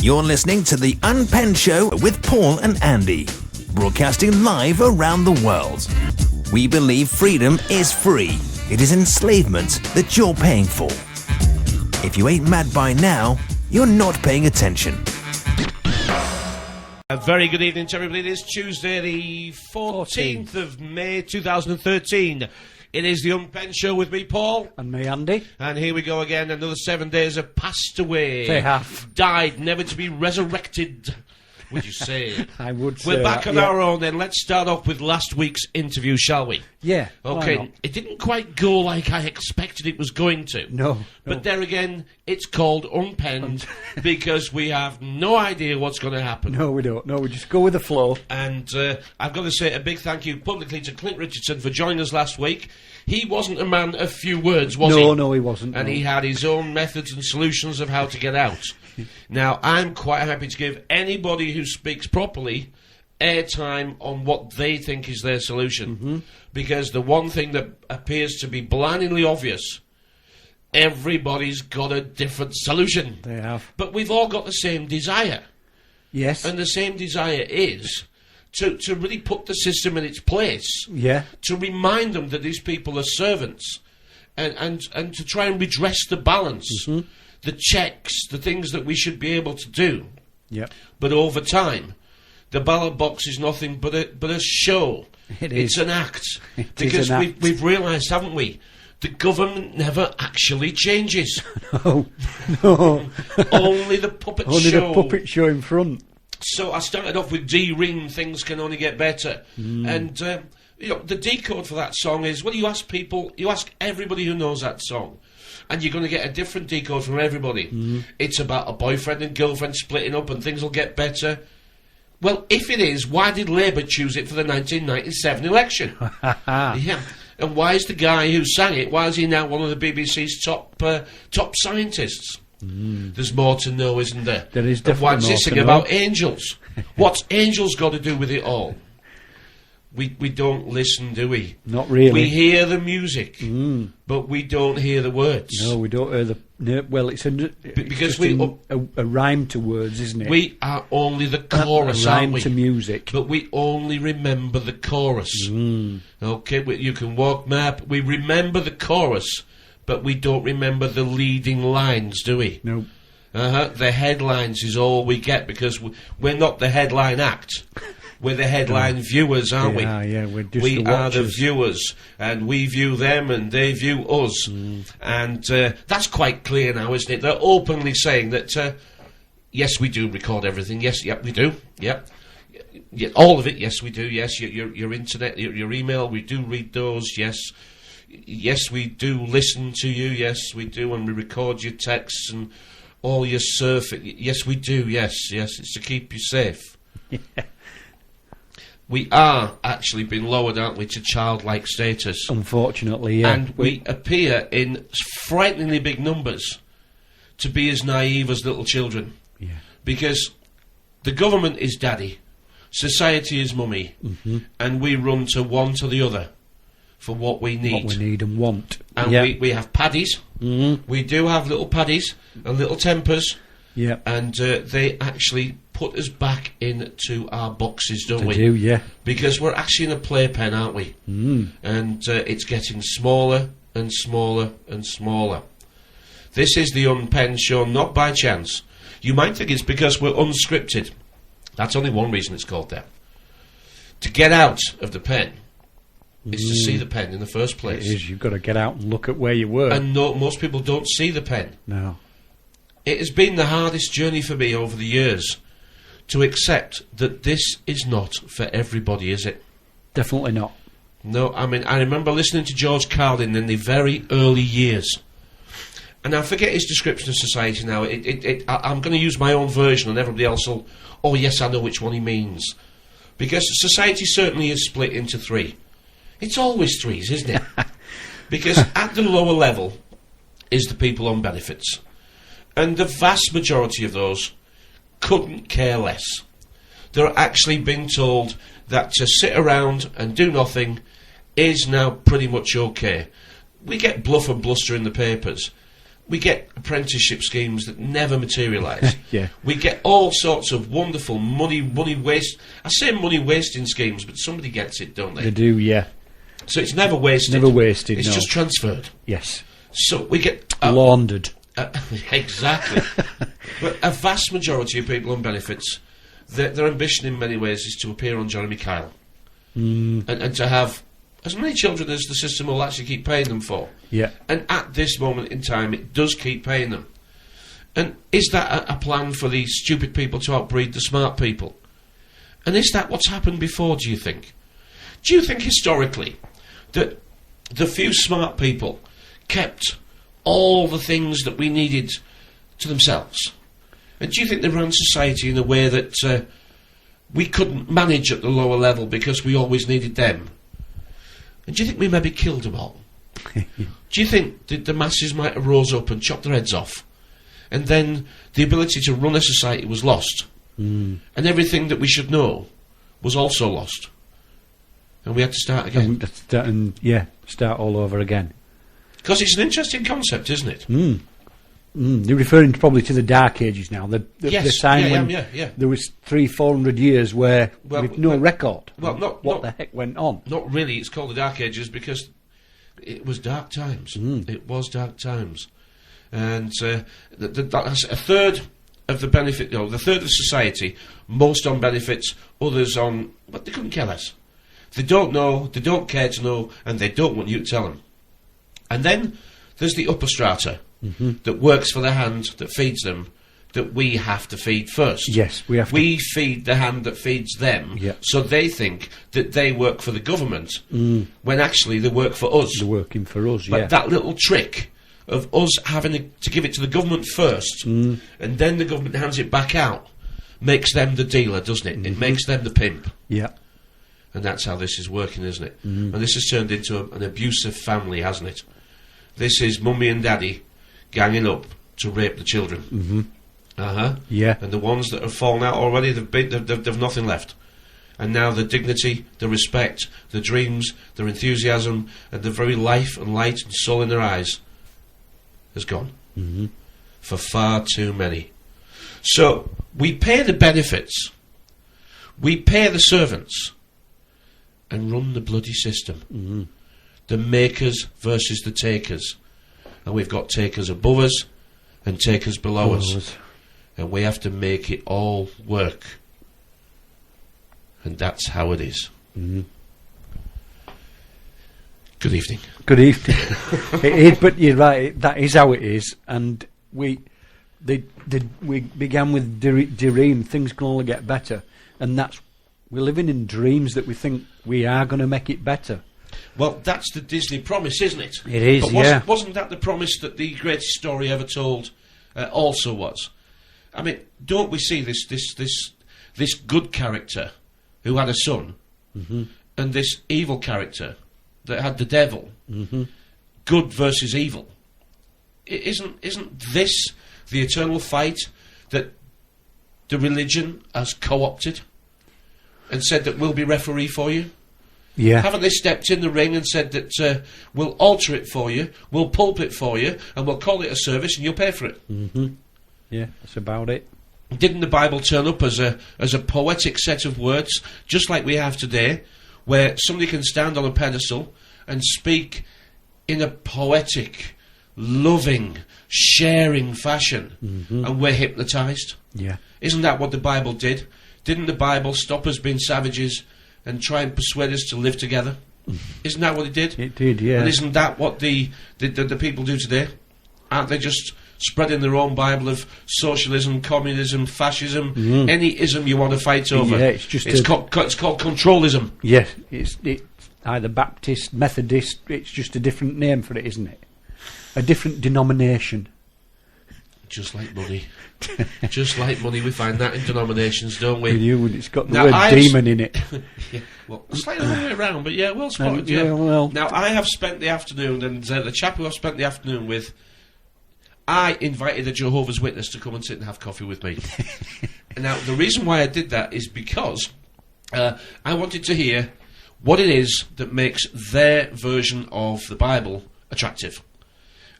You're listening to the Unpenned Show with Paul and Andy, broadcasting live around the world. We believe freedom is free. It is enslavement that you're paying for. If you ain't mad by now, you're not paying attention. A very good evening to everybody. It is Tuesday, the 14th of May, 2013. It is the Unpenned Show with me, Paul. And me, Andy. And here we go again. Another 7 days have passed away. They have. Died, never to be resurrected, would you say? I would say We're back that, on our own then. Let's start off with last week's interview, shall we? Yeah. Okay, it didn't quite go like I expected it was going to. No. But there again, it's called Unpenned because we have no idea what's going to happen. No, we don't. No, we just go with the flow. And I've got to say a big thank you publicly to Clint Richardson for joining us last week. He wasn't a man of few words, was he? No, he wasn't. And he had his own methods and solutions of how to get out. Now, I'm quite happy to give anybody who speaks properly airtime on what they think is their solution. Because the one thing that appears to be blindingly obvious, everybody's got a different solution. They have. But we've all got the same desire. Yes. And the same desire is to really put the system in its place. Yeah. To remind them that these people are servants. And to try and redress the balance. The checks, the things that we should be able to do. Yep. But over time, the ballot box is nothing but a show. It's an act. Because we've realised, haven't we, the government never actually changes. No. Only the puppet show. Only the puppet show in front. So I started off with D-Ring, Things Can Only Get Better. And, you know, the decode for that song is, well, you ask everybody who knows that song, and you're going to get a different decode from everybody. It's about a boyfriend and girlfriend splitting up and things will get better. Well, if it is, why did Labour choose it for the 1997 election? Yeah. And why is the guy who sang it, why is he now one of the BBC's top scientists? There's more to know, isn't there? There is and definitely why does more he sing to about know. angels? What's angels got to do with it all? We don't listen, do we? Not really. We hear the music, but we don't hear the words. No, we don't hear the... No, well, it's because a rhyme to words, isn't it? We are only the chorus, a rhyme aren't we? to music. But we only remember the chorus. Okay, you can walk map. We remember the chorus, but we don't remember the leading lines, do we? No. The headlines is all we get because we're not the headline act. We're the headline viewers, aren't we? Yeah, we're just we the are the watchers. viewers, and we view them, and they view us. And that's quite clear now, isn't it? They're openly saying that, yes, we do record everything. Yes, yep, we do. Yep. Yeah, all of it, yes, we do. Yes, your internet, your email, we do read those. Yes. Yes, we do listen to you. Yes, we do, and we record your texts and all your surfing. Yes, we do. Yes, it's to keep you safe. We are actually being lowered, aren't we, to childlike status. Unfortunately, yeah. And we appear in frighteningly big numbers to be as naive as little children. Yeah. Because the government is daddy, society is mummy, and we run to one to the other for what we need. What we need and want. And we have paddies. We do have little paddies and little tempers. Yeah. And they actually put us back into our boxes, don't we? They do, yeah. Because we're actually in a playpen, aren't we? And it's getting smaller and smaller and smaller. This is the Unpenned Show, not by chance. You might think it's because we're unscripted. That's only one reason it's called that. To get out of the pen is to see the pen in the first place. It is. You've got to get out and look at where you were. And no, most people don't see the pen. No. It has been the hardest journey for me over the years to accept that this is not for everybody, is it? Definitely not. No, I mean, I remember listening to George Carlin in the very early years. And I forget his description of society now. I'm going to use my own version and everybody else will... Oh, yes, I know which one he means. Because society certainly is split into three. It's always threes, isn't it? Because at the lower level is the people on benefits. And the vast majority of those couldn't care less. They're actually being told that to sit around and do nothing is now pretty much okay. We get bluff and bluster in the papers, we get apprenticeship schemes that never materialise. Yeah. We get all sorts of wonderful money waste. I say money wasting schemes, but somebody gets it, don't they? They do, yeah. So it's never wasted. Never wasted, It's no. just transferred. Yes. So we get... Laundered. Exactly. But a vast majority of people on benefits, their ambition in many ways is to appear on Jeremy Kyle. And to have as many children as the system will actually keep paying them for. Yeah. And at this moment in time, it does keep paying them. And is that a plan for the stupid people to outbreed the smart people? And is that what's happened before, do you think? Do you think historically that the few smart people kept all the things that we needed to themselves? And do you think they ran society in a way that we couldn't manage at the lower level because we always needed them? And do you think we maybe killed them all? Do you think that the masses might have rose up and chopped their heads off, and then the ability to run a society was lost, and everything that we should know was also lost, and we had to start again? Start all over again. Because it's an interesting concept, isn't it? You're referring probably to the Dark Ages now. The Yes, time when yeah. there was 300-400 years where with no record. Well, what the heck went on? Not really. It's called the Dark Ages because it was dark times. It was dark times, and that's a third of the benefit. The third of society, most on benefits, others on. But they couldn't care less. They don't know. They don't care to know, and they don't want you to tell them. And then there's the upper strata. That works for the hand that feeds them, that we have to feed first. Yes, we have to. We feed the hand that feeds them, so they think that they work for the government, when actually they work for us. They're working for us, But that little trick of us having to give it to the government first, and then the government hands it back out, makes them the dealer, doesn't it? It makes them the pimp. Yeah. And that's how this is working, isn't it? And this has turned into an abusive family, hasn't it? This is mummy and daddy ganging up to rape the children. Yeah. And the ones that have fallen out already, they've nothing left. And now the dignity, the respect, the dreams, their enthusiasm, and the very life and light and soul in their eyes has gone. For far too many. So we pay the benefits, we pay the servants, and run the bloody system. The makers versus the takers. And we've got takers above us and takers below us. And we have to make it all work. And that's how it is. Good evening. Good evening. It is, but you're right, that is how it is. And we began with dream, things can only get better. And we're living in dreams that we think we are going to make it better. Well, that's the Disney promise, isn't it? It is, but wasn't that the promise that the greatest story ever told also was? I mean, don't we see this good character who had a son, and this evil character that had the devil? Good versus evil. Isn't this the eternal fight that the religion has co-opted and said that we'll be referee for you? Yeah. Haven't they stepped in the ring and said that we'll alter it for you, we'll pulp it for you, and we'll call it a service and you'll pay for it? Yeah, that's about it. Didn't the Bible turn up as a poetic set of words, just like we have today, where somebody can stand on a pedestal and speak in a poetic, loving, sharing fashion, and we're hypnotised? Yeah. Isn't that what the Bible did? Didn't the Bible stop us being savages and try and persuade us to live together? Isn't that what it did? It did, yeah. And isn't that what the people do today? Aren't they just spreading their own Bible of socialism, communism, fascism, any ism you want to fight over? Yeah, it's called controlism. Yes, it's either Baptist, Methodist, it's just a different name for it, isn't it? A different denomination. Just like money. Just like money, we find that in denominations, don't we? It's got the word demon in it. Yeah, well, slightly the way around, but yeah, well spotted, yeah. Well. Now, I have spent the afternoon, and the chap who I've spent the afternoon with, I invited a Jehovah's Witness to come and sit and have coffee with me. Now, the reason why I did that is because I wanted to hear what it is that makes their version of the Bible attractive.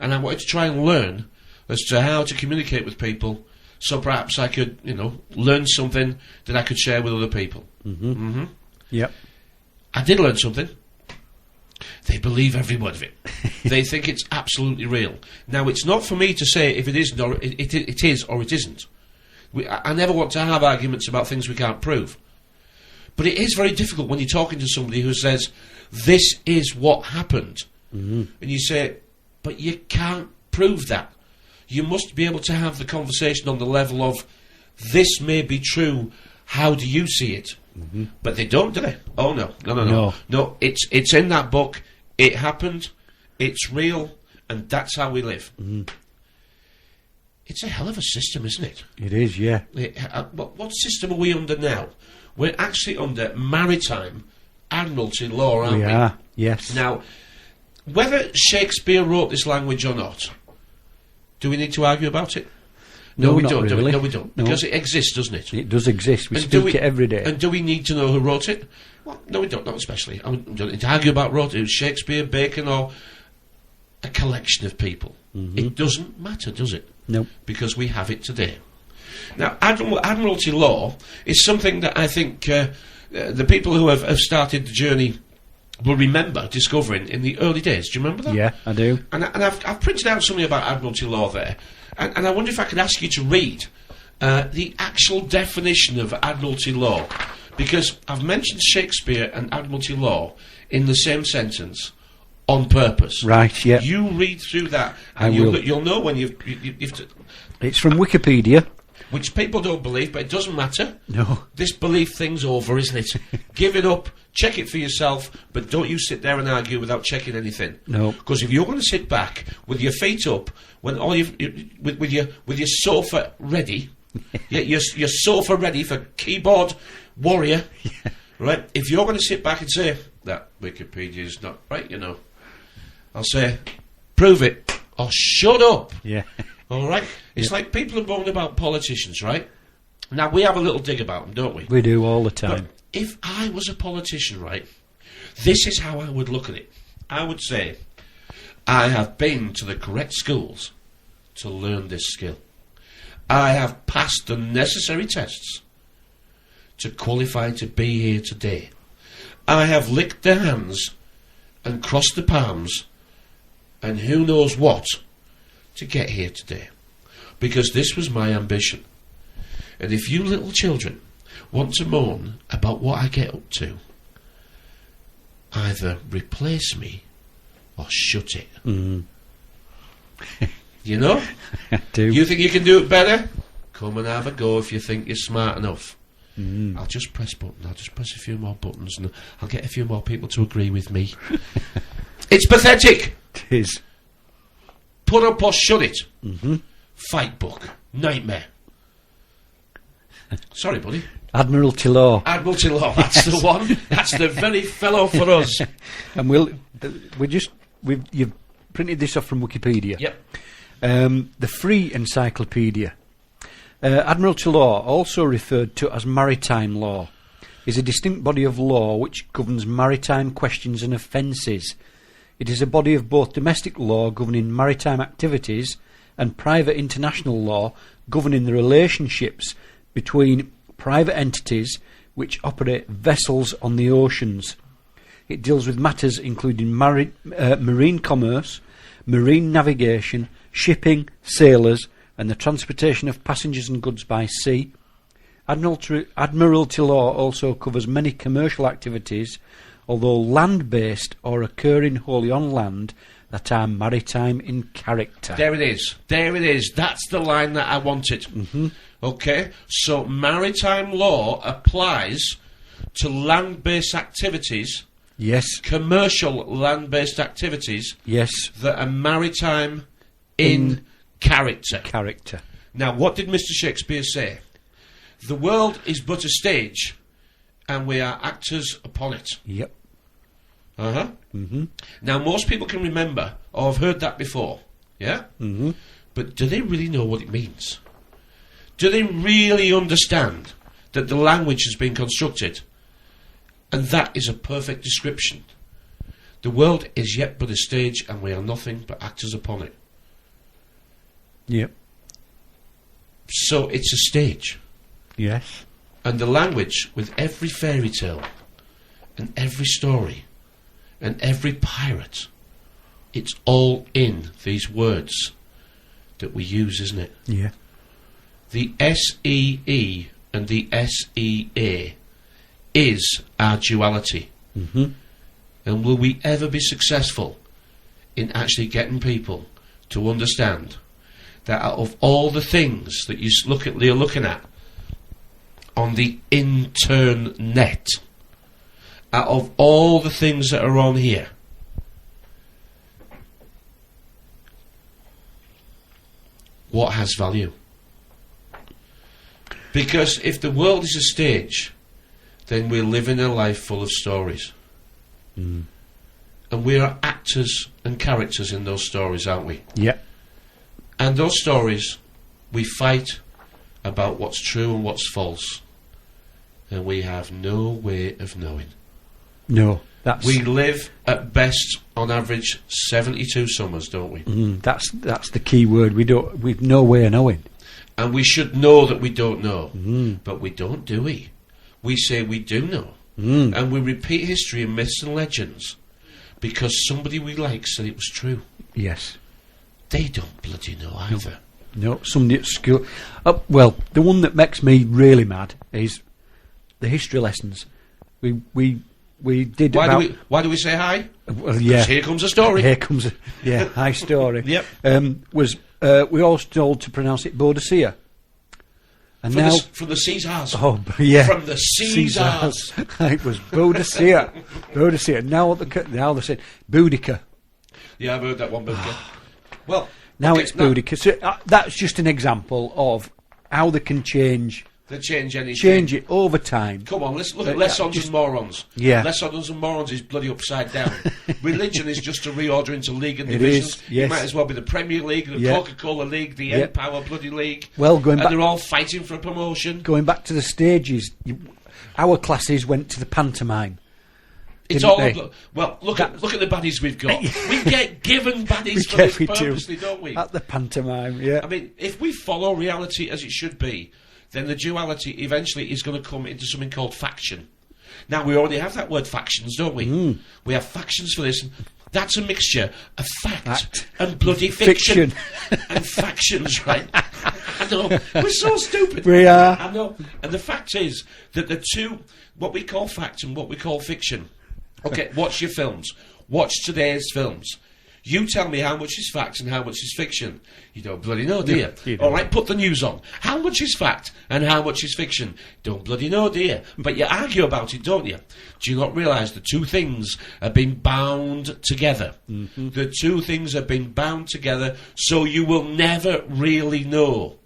And I wanted to try and learn as to how to communicate with people, so perhaps I could, learn something that I could share with other people. Yep. I did learn something. They believe every word of it. They think it's absolutely real. Now, it's not for me to say if it is or it is or it isn't. I never want to have arguments about things we can't prove. But it is very difficult when you're talking to somebody who says, this is what happened. And you say, but you can't prove that. You must be able to have the conversation on the level of, this may be true, how do you see it? But they don't, do they? Oh, no. No, it's in that book, it happened, it's real, and that's how we live. It's a hell of a system, isn't it? It is, yeah. What system are we under now? We're actually under maritime admiralty law, aren't we? We are, yes. Now, whether Shakespeare wrote this language or not, do we need to argue about it? No, we not don't. really. No, we don't. No. Because it exists, doesn't it? It does exist. We And speak it every day. And do we need to know who wrote it? Well, no, we don't. Not especially. We don't need to argue about wrote it. Shakespeare, Bacon, or a collection of people. It doesn't matter, does it? No. Because we have it today. Now, admiralty law is something that I think the people who have started the journey will remember discovering in the early days. Do you remember that? Yeah, I do. And I've printed out something about admiralty law there, and I wonder if I could ask you to read the actual definition of admiralty law, because I've mentioned Shakespeare and admiralty law in the same sentence on purpose. Right, yeah. You read through that, and you'll know when you've to, It's from Wikipedia. which people don't believe, but it doesn't matter. No. This belief thing's over, isn't it? Give it up, check it for yourself, but don't you sit there and argue without checking anything. No. Because if you're going to sit back with your feet up, when all with your sofa ready, your sofa ready for keyboard warrior, right? If you're going to sit back and say that Wikipedia is not right, I'll say, prove it or shut up. Yeah. All right? It's like people are moaning about politicians, right? Now, we have a little dig about them, don't we? We do all the But time. if I was a politician, right, this is how I would look at it. I would say, I have been to the correct schools to learn this skill. I have passed the necessary tests to qualify to be here today. I have licked the hands and crossed the palms and who knows what to get here today, because this was my ambition. And if you little children want to moan about what I get up to, either replace me or shut it. You know? I do. You think you can do it better? Come and have a go if you think you're smart enough. I'll just press buttons. I'll just press a few more buttons and I'll get a few more people to agree with me. It's pathetic. It is. Put up or shut it. Fight book. Nightmare. Sorry, buddy. Admiralty law. Admiralty law. That's the one. That's the very fellow for us. And you've printed this off from Wikipedia. Yep. The Free Encyclopedia. Admiralty law, also referred to as maritime law, is a distinct body of law which governs maritime questions and offences. It is a body of both domestic law governing maritime activities and private international law governing the relationships between private entities which operate vessels on the oceans. It deals with matters including marine commerce, marine navigation, shipping, sailors, and the transportation of passengers and goods by sea. Admiralty law also covers many commercial activities, although land-based or occurring wholly on land, that are maritime in character. There it is. There it is. That's the line that I wanted. Okay? So maritime law applies to land-based activities. Yes. Commercial land-based activities. Yes. That are maritime in character. Character. Now, what did Mr. Shakespeare say? The world is but a stage, and we are actors upon it. Yep. Now, most people can remember, or have heard that before, yeah? But do they really know what it means? Do they really understand that the language has been constructed? And that is a perfect description. The world is yet but a stage, and we are nothing but actors upon it. Yep. So it's a stage. Yes. And the language with every fairy tale and every story and every pirate, it's all in these words that we use, isn't it? Yeah. The S-E-E and the S-E-A is our duality. Mm-hmm. And will we ever be successful in actually getting people to understand that out of all the things that you're looking at on the internet, out of all the things that are on here, what has value? Because if the world is a stage, then we're living a life full of stories. Mm. And we are actors and characters in those stories, aren't we? Yeah. And those stories, we fight about what's true and what's false. And we have no way of knowing. No, that's... We live, at best, on average, 72 summers, don't we? That's the key word. We've no way of knowing. And we should know that we don't know. But we don't, do we? We say we do know. And we repeat history and myths and legends because somebody we like said it was true. Yes. They don't bloody know either. No, somebody at school... well, the one that makes me really mad is the history lessons. We did Why do we say hi? Well, yeah. 'Cause here comes a story. Here comes a high story. Yep. We all told to pronounce it Boadicea. And from now from the Caesars. Oh, yeah. From the Caesars. It was Boadicea. Boadicea. Now they said Boudica. Yeah, I've heard that one, Boudica. Well, now okay, it's Boudica. So, that's just an example of how they can change. They change anything. Change it over time. Come on, let's look at lessons and morons. Yeah. Lessons and morons is bloody upside down. Religion is just a reorder into league and It divisions. is, yes. It might as well be the Premier League, the Coca-Cola League, the Empower bloody league. Well, going back... they're all fighting for a promotion. Going back to the stages, our classes went to the pantomime. It's all... Well, look at the baddies we've got. We get given baddies for this purposely, don't we? At the pantomime, yeah. I mean, if we follow reality as it should be, then the duality eventually is going to come into something called faction. Now, we already have that word factions, don't we? We have factions for this. That's a mixture of fact and bloody fiction. And factions, right? I know. We're so stupid. We are. I know. And the fact is that the two, what we call fact and what we call fiction. Okay, watch your films. Watch today's films. You tell me how much is fact and how much is fiction. You don't bloody know, do you? You don't. All right, put the news on. How much is fact and how much is fiction? Don't bloody know, do you? But you argue about it, don't you? Do you not realise the two things have been bound together? The two things have been bound together, so you will never really know.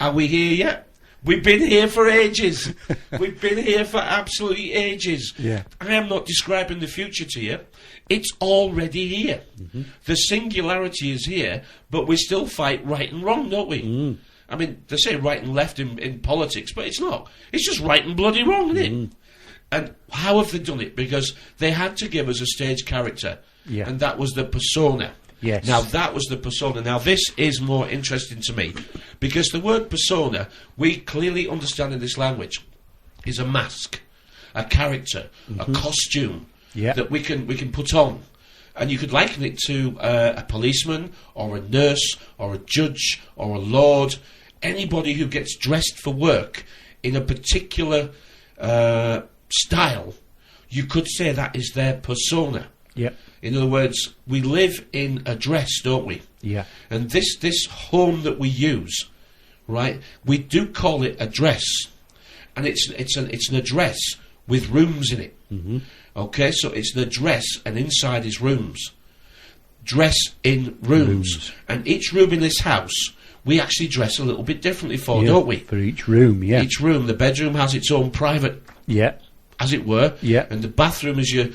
Are we here yet? We've been here for ages. We've been here for absolutely ages. Yeah. I am not describing the future to you. It's already here. The singularity is here, but we still fight right and wrong, don't we? I mean, they say right and left in politics, but it's not. It's just right and bloody wrong, isn't it? And how have they done it? Because they had to give us a stage character, and that was the persona. Yes. Now, that was the persona. Now, this is more interesting to me, because the word persona, we clearly understand in this language, is a mask, a character, a costume that we can put on. And you could liken it to a policeman, or a nurse, or a judge, or a lord, anybody who gets dressed for work in a particular style. You could say that is their persona. Yep. In other words, we live in a dress, don't we? Yeah. And this home that we use, right? We do call it a dress, and it's an address with rooms in it. Okay, so it's an address, and inside is rooms. Dress in rooms, and each room in this house we actually dress a little bit differently for, don't we? For each room, yeah. Each room, the bedroom has its own private. Yeah. As it were, yeah, and the bathroom is your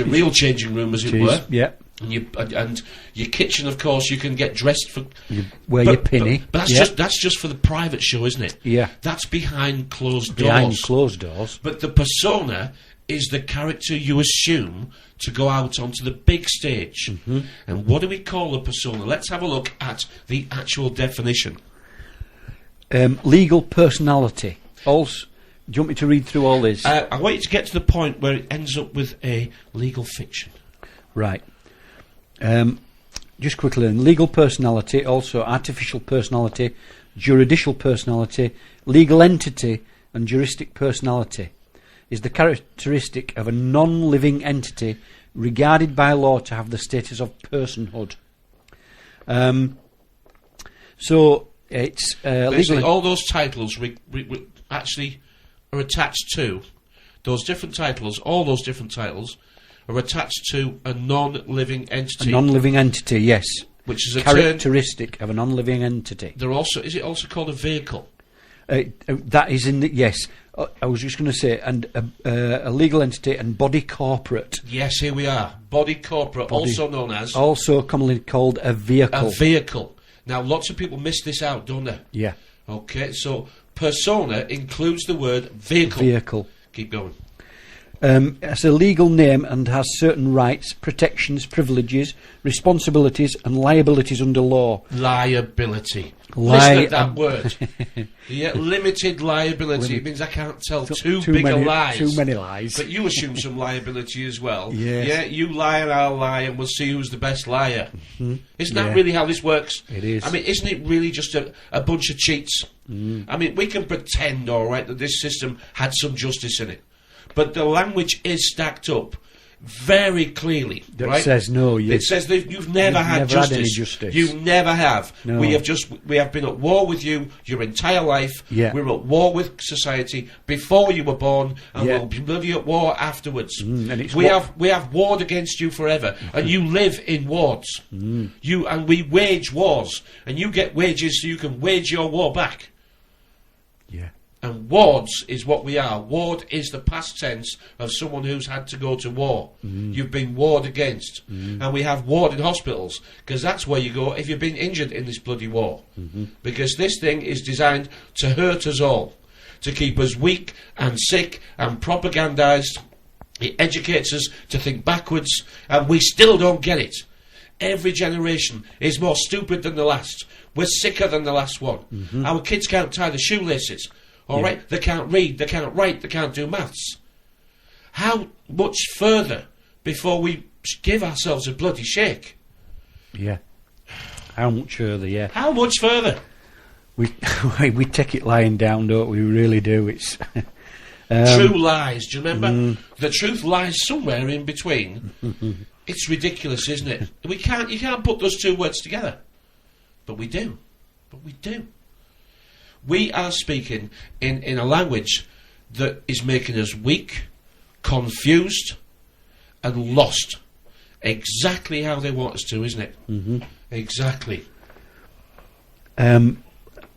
real changing room, as it were, yeah. And your kitchen, of course, you can get dressed for. You wear your pinny, but that's just for the private show, isn't it? Yeah, that's behind closed doors. Behind closed doors. But the persona is the character you assume to go out onto the big stage. And what do we call a persona? Let's have a look at the actual definition. Legal personality. Also, do you want me to read through all this? I want you to get to the point where it ends up with a legal fiction. Right. Just quickly then. Legal personality, also artificial personality, juridical personality, legal entity and juristic personality is the characteristic of a non-living entity regarded by law to have the status of personhood. So it's basically all those titles we actually are attached to those different titles. All those different titles are attached to a non-living entity. A non-living entity, yes. Which is a characteristic of a non-living entity. They're also. Is it also called a vehicle? That is in the yes. I was just going to say, and a legal entity and body corporate. Yes, here we are. Body corporate, also known as. Also commonly called a vehicle. A vehicle. Now, lots of people miss this out, don't they? Yeah. Okay, so persona includes the word vehicle. Vehicle. Keep going. It's a legal name and has certain rights, protections, privileges, responsibilities and liabilities under law. Liability. Listen to that word. Yeah, limited liability. It means I can't tell too big a lies. Too many lies. But you assume some liability as well. Yes. Yeah, you lie and I'll lie and we'll see who's the best liar. Isn't that really how this works? It is. I mean, isn't it really just a bunch of cheats? I mean, we can pretend, all right, that this system had some justice in it. But the language is stacked up very clearly. That right? says no. It says that you've never had justice. Had any justice. You never have. No. We have been at war with you your entire life. Yeah. We're at war with society before you were born, and Yeah. we'll be with you at war afterwards. And it's we have warred against you forever, and you live in wars. We wage wars, and you get wages so you can wage your war back. Yeah. And wards is what we are. Ward is the past tense of someone who's had to go to war. You've been warred against. And we have ward in hospitals, because that's where you go if you've been injured in this bloody war. Because this thing is designed to hurt us all, to keep us weak and sick and propagandised. It educates us to think backwards, and we still don't get it. Every generation is more stupid than the last. We're sicker than the last one. Our kids can't tie the shoelaces. All right, they can't read, they can't write, they can't do maths. How much further before we give ourselves a bloody shake? Yeah. How much further? Yeah. How much further? We take it lying down, don't we? We really do. It's true lies. Do you remember? The truth lies somewhere in between. It's ridiculous, isn't it? You can't put those two words together, but we do. We are speaking in a language that is making us weak, confused, and lost. Exactly how they want us to, isn't it? Exactly.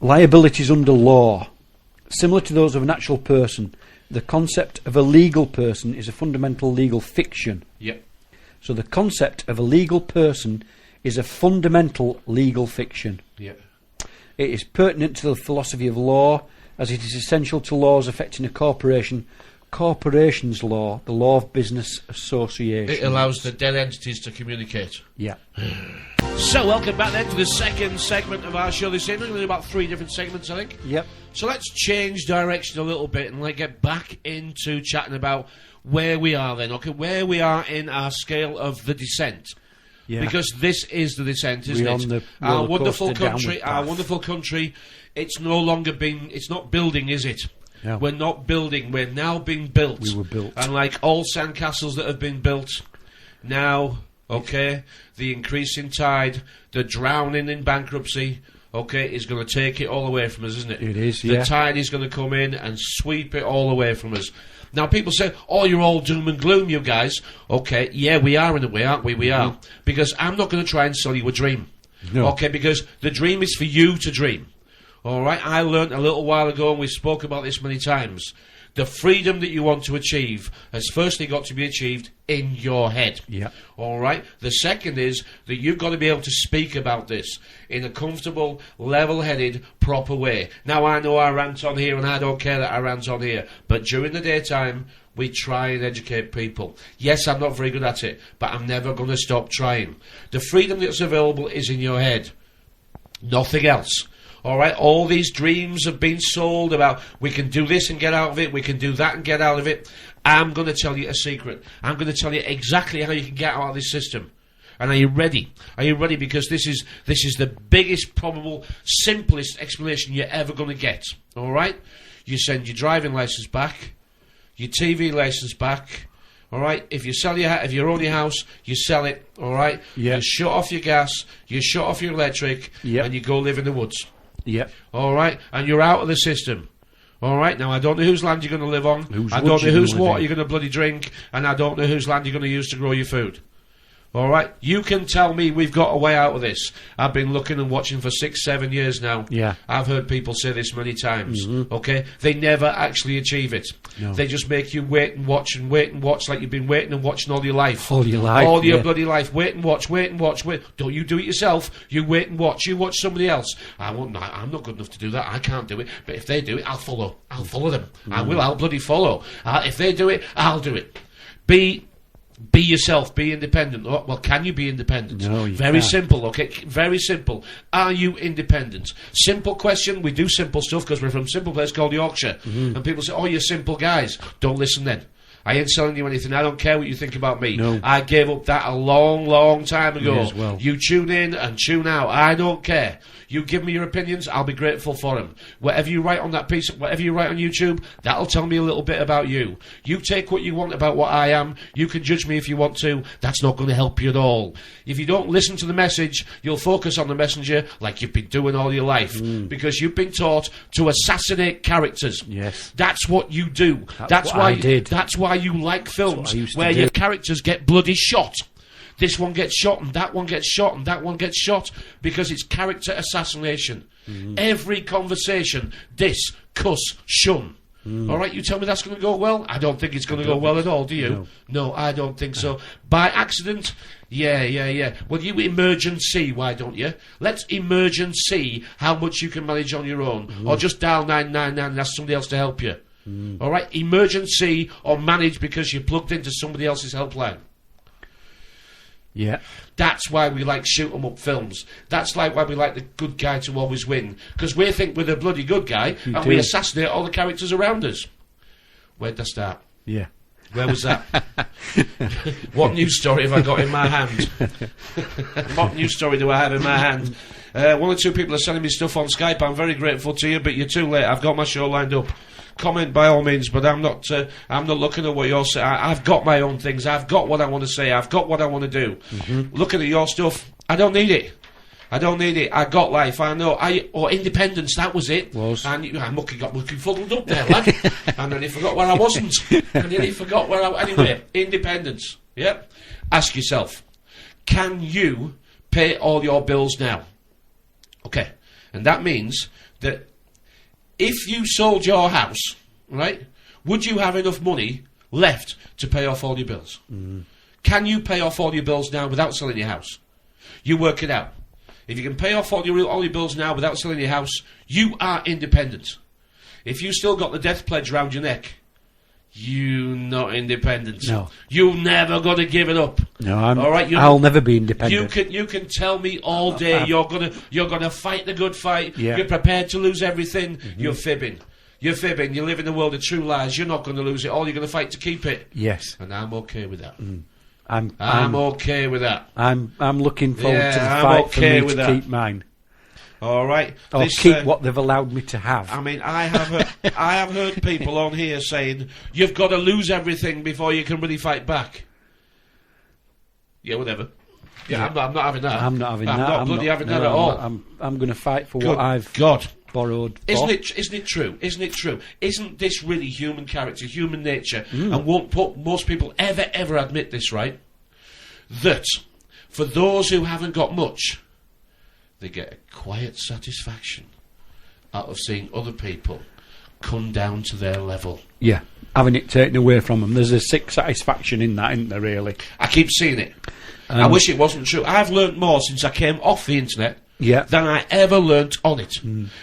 Liabilities under law. Similar to those of a natural person, the concept of a legal person is a fundamental legal fiction. Yep. So the concept of a legal person is a fundamental legal fiction. Yep. It is pertinent to the philosophy of law, as it is essential to laws affecting a corporation, corporations law, the law of business associations. It allows the dead entities to communicate. Yeah. So, welcome back then to the second segment of our show this evening. We're going to do about 3 different segments, I think. Yep. So let's change direction a little bit and get back into chatting about where we are then, okay? Where we are in our scale of the descent. Yeah. Because this is the descent, isn't We're it? on the Our roller wonderful coaster country, downward path. it's no longer it's not building, is it? No. We're not building, we're now being built. We were built. And like all sandcastles that have been built, now, okay, the increasing tide, the drowning in bankruptcy, okay, is going to take it all away from us, isn't it? It is, The yeah. tide is going to come in and sweep it all away from us. Now, people say, oh, you're all doom and gloom, you guys. Okay, yeah, we are in a way, aren't we? We are. Because I'm not going to try and sell you a dream. No. Okay, because the dream is for you to dream. All right, I learnt a little while ago, and we spoke about this many times. The freedom that you want to achieve has firstly got to be achieved in your head. Yeah. All right? The second is that you've got to be able to speak about this in a comfortable, level-headed, proper way. Now, I know I rant on here, and I don't care that I rant on here, but during the daytime, We try and educate people. Yes, I'm not very good at it, but I'm never going to stop trying. The freedom that's available is in your head. Nothing else. All right, all these dreams have been sold about we can do this and get out of it, we can do that and get out of it. I'm going to tell you a secret. I'm going to tell you exactly how you can get out of this system. And are you ready? Are you ready? Because this is the biggest, probable, simplest explanation you're ever going to get. All right? You send your driving license back, your TV license back. All right? If you sell if you own your house, you sell it. All right? Yeah. You shut off your gas, you shut off your electric, Yep. and you go live in the woods. Yep. All right? And you're out of the system. All right? Now, I don't know whose land you're going to live on. I don't know whose water you're going to bloody drink. And I don't know whose land you're going to use to grow your food. All right? You can tell me we've got a way out of this. I've been looking and watching for 6-7 years now. Yeah. I've heard people say this many times. Okay? They never actually achieve it. No. They just make you wait and watch like you've been waiting and watching all your life. All your life. All your bloody life. Wait and watch, wait and watch, wait. Don't you do it yourself. You wait and watch. You watch somebody else. I'm not good enough to do that. I can't do it. But if they do it, I'll follow. I'll follow them. I will. I'll bloody follow. If they do it, I'll do it. Be yourself, be independent. Oh, well, can you be independent? No, you Very can't. simple, okay? Very simple. Are you independent? Simple question. We do simple stuff because we're from a simple place called Yorkshire. And people say, oh, you're simple guys. Don't listen then. I ain't selling you anything. I don't care what you think about me. No. I gave up that a long, long time ago. Me as well. You tune in and tune out. I don't care. You give me your opinions, I'll be grateful for them. Whatever you write on that piece, whatever you write on YouTube, that'll tell me a little bit about you. You take what you want about what I am. You can judge me if you want to. That's not going to help you at all. If you don't listen to the message, you'll focus on the messenger like you've been doing all your life. Because you've been taught to assassinate characters. Yes. That's what you do. That's what I did. That's why you like films I used to where do. your characters get bloody shot. This one gets shot and that one gets shot and that one gets shot because it's character assassination. Every conversation, this, cuss, shun. All right, you tell me that's going to go well? I don't think it's going to go well at all, do you? No, I don't think so. By accident? Yeah. Well, you emerge and see, why don't you? Let's emerge and see how much you can manage on your own. Or just dial 999 and ask somebody else to help you. All right, emergency or manage because you're plugged into somebody else's helpline. Yeah. That's why we like shoot-'em-up films. That's why we like the good guy to always win. Because we think we're the bloody good guy and we assassinate all the characters around us. Where'd I start? Yeah. Where was that? What news story have I got in my hand? What news story do I have in my hand? One or two people are sending me stuff on Skype. I'm very grateful to you, but you're too late. I've got my show lined up. Comment by all means, but I'm not looking at what you're saying. I've got my own things. I've got what I want to say. I've got what I want to do. Looking at your stuff, I don't need it. I got life. I know. Or independence. That was it. And I got looking fuddled up there, lad. And then he forgot where I wasn't. Anyway, independence. Yep. Ask yourself, can you pay all your bills now? Okay. And that means that if you sold your house, right, would you have enough money left to pay off all your bills? Can you pay off all your bills now without selling your house? You work it out. If you can pay off all your bills now without selling your house, you are independent. If you still got the death pledge round your neck, you're not independent. No. You're never going to give it up. No, all right, I'll never be independent. You can tell me all day you're gonna fight the good fight. Yeah. You're prepared to lose everything. You're fibbing. You live in the world of true lies. You're not going to lose it all. You're going to fight to keep it. Yes. And I'm okay with that. I'm okay with that. I'm looking forward to the I'm fight okay for me with to that. keep mine. All right. Or keep what they've allowed me to have. I mean, I have heard people on here saying you've got to lose everything before you can really fight back. Yeah, whatever. Yeah. I'm not having that. I'm not having that. I'm not bloody having that at all. I'm going to fight for what I've borrowed for. Isn't it true? Isn't this really human character, human nature? And won't most people ever admit this, right? That for those who haven't got much, they get a quiet satisfaction out of seeing other people come down to their level. Yeah, having it taken away from them. There's a sick satisfaction in that, isn't there, really? I keep seeing it. I wish it wasn't true. I've learnt more since I came off the internet than I ever learnt on it.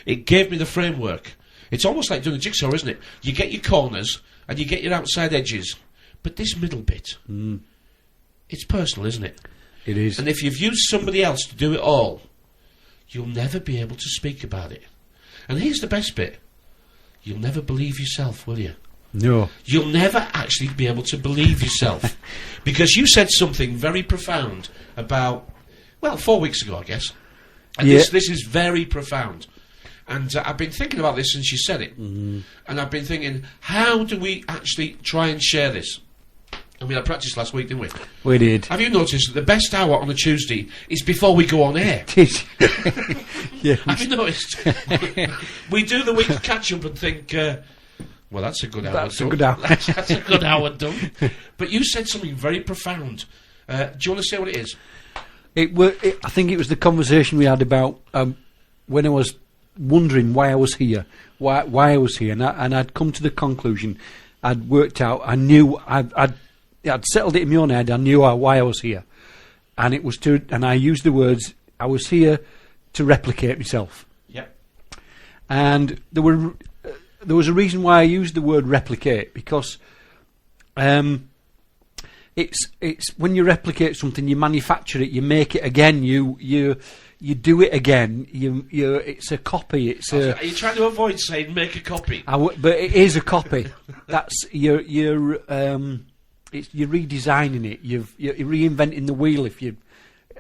It gave me the framework. It's almost like doing a jigsaw, isn't it? You get your corners and you get your outside edges, but this middle bit, it's personal, isn't it? It is. And if you've used somebody else to do it all, you'll never be able to speak about it. And here's the best bit. You'll never believe yourself, will you? No. You'll never actually be able to believe yourself. Because you said something very profound about, 4 weeks ago, I guess. And Yeah. this is very profound. And I've been thinking about this since you said it. And I've been thinking, how do we actually try and share this? I mean, I practiced last week, didn't we? We did. Have you noticed that the best hour on a Tuesday is before we go on air? Yeah. Have you noticed? We do the week's catch-up and think, well, that's a good hour That's a done. good hour. That's a good hour done. But you said something very profound. Do you want to say what it is? I think it was the conversation we had about when I was wondering why I was here, why I was here, and I'd come to the conclusion. I'd worked out. I knew I'd settled it in my own head. I knew why I was here, and it was and I used the words. I was here to replicate myself. Yeah. And there was a reason why I used the word replicate, because it's when you replicate something, you manufacture it, you make it again, you do it again. It's a copy. Are you trying to avoid saying make a copy? But it is a copy. That's you're redesigning it. You're reinventing the wheel.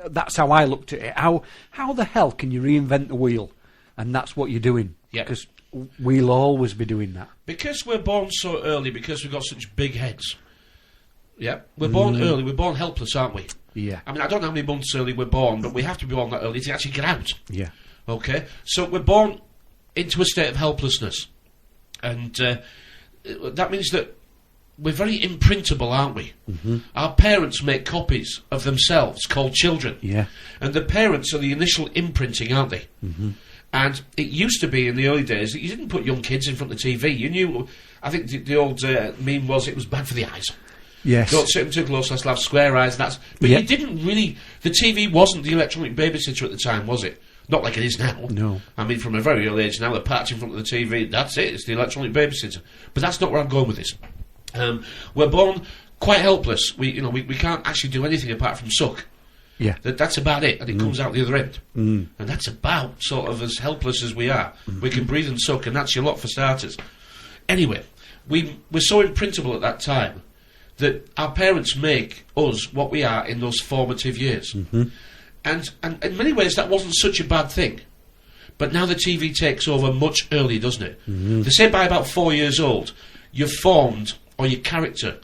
That's how I looked at it. How the hell can you reinvent the wheel? And that's what you're doing. Yeah. Because we'll always be doing that. Because we're born so early, because we've got such big heads. Yeah, we're born early. We're born helpless, aren't we? Yeah. I mean, I don't know how many months early we're born, but we have to be born that early to actually get out. Yeah. Okay? So we're born into a state of helplessness. And that means that we're very imprintable, aren't we? Mm-hmm. Our parents make copies of themselves called children. Yeah. And the parents are the initial imprinting, aren't they? Mm-hmm. And it used to be in the early days that you didn't put young kids in front of the TV. You knew, I think the old meme was it was bad for the eyes. Yes. Don't sit them too close, let's have square eyes. But you didn't really. The TV wasn't the electronic babysitter at the time, was it? Not like it is now. No. I mean, from a very early age now, they're parked in front of the TV. That's it. It's the electronic babysitter. But that's not where I'm going with this. We're born quite helpless. We can't actually do anything apart from suck. Yeah. That's about it, and it comes out the other end. And that's about sort of as helpless as we are. We can breathe and suck, and that's your lot for starters. Anyway, we're so imprintable at that time that our parents make us what we are in those formative years. Mm-hmm. And in many ways that wasn't such a bad thing. But now the TV takes over much earlier, doesn't it? Mm-hmm. They say by about 4 years old, you're formed, or your character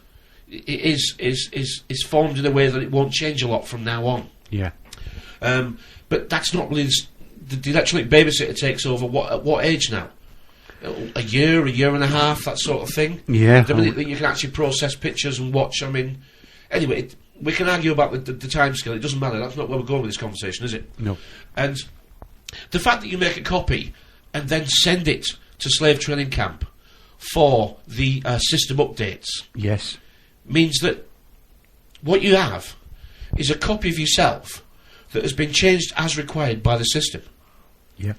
is formed in a way that it won't change a lot from now on. Yeah. But that's not really... The electronic babysitter takes over at what age now? A year and a half, that sort of thing. Yeah. The minute that you can actually process pictures and watch, I mean... Anyway, we can argue about the time scale, it doesn't matter, that's not where we're going with this conversation, is it? No. And the fact that you make a copy and then send it to slave training camp for the system updates... Yes. ...means that what you have is a copy of yourself that has been changed as required by the system. Yeah.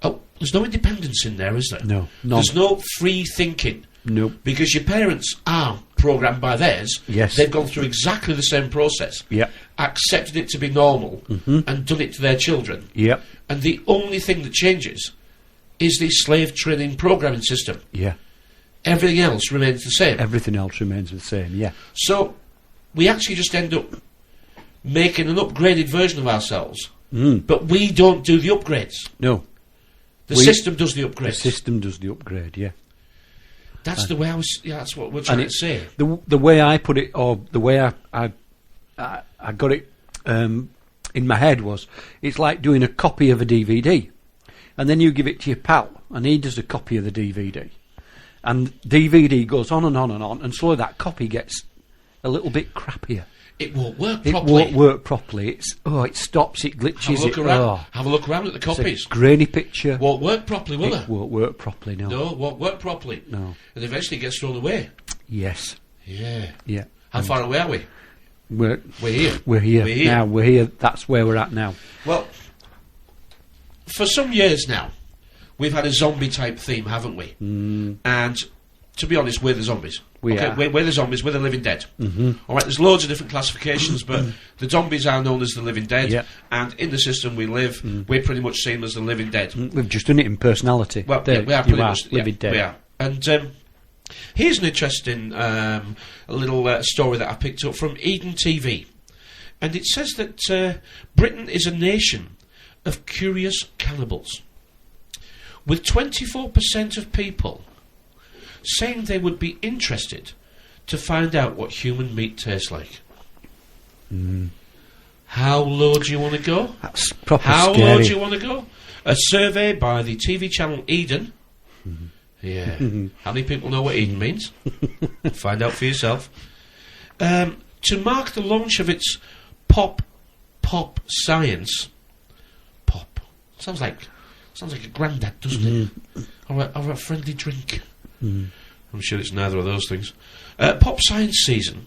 Oh, there's no independence in there, is there? No. There's no free thinking. No. Because your parents are programmed by theirs. Yes. They've gone through exactly the same process. Yeah. Accepted it to be normal and done it to their children. Yeah. And the only thing that changes is the slave training programming system. Yeah. Everything else remains the same. Everything else remains the same, yeah. So, we actually just end up making an upgraded version of ourselves. But we don't do the upgrades. No. The system does the upgrades. The system does the upgrade, yeah. That's the way I was... Yeah, that's what we're trying to say. The way I put it, or the way I got it in my head was, it's like doing a copy of a DVD. And then you give it to your pal, and he does a copy of the DVD. And DVD goes on and on and on, and slowly that copy gets a little bit crappier. It won't work It properly. won't work properly. It stops, it glitches. Have a look around at the copies. It's a grainy picture. Won't work properly, will it? It won't work properly, no. No, won't work properly. No. And eventually it gets thrown away. Yes. Yeah. Yeah. How far away are we? We're here. We're here. Now, we're here. That's where we're at now. Well, for some years now, we've had a zombie type theme, haven't we? And to be honest, we're the zombies. We are. We're the zombies. We're the living dead. All right. There's loads of different classifications, but the zombies are known as the living dead. Yeah. And in the system we live, we're pretty much seen as the living dead. We've just done it in personality. Well, There, we are you pretty much living dead. We are. And here's an interesting little story that I picked up from Eden TV, and it says that Britain is a nation of curious cannibals, with 24% of people saying they would be interested to find out what human meat tastes like. How low do you want to go? That's proper How scary. low do you want to go? A survey by the TV channel Eden. Yeah. How many people know what Eden means? Find out for yourself. To mark the launch of its pop science. Pop. Sounds like a granddad, doesn't it? Or a friendly drink. I'm sure it's neither of those things. Pop Science season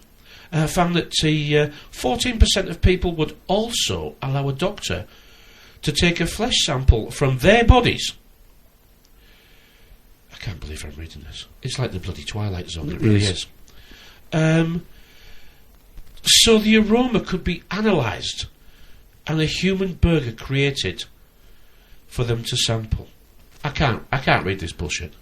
found that 14% of people would also allow a doctor to take a flesh sample from their bodies. I can't believe I'm reading this. It's like the bloody Twilight Zone, it really is. So the aroma could be analysed and a human burger created for them to sample. I can't read this bullshit.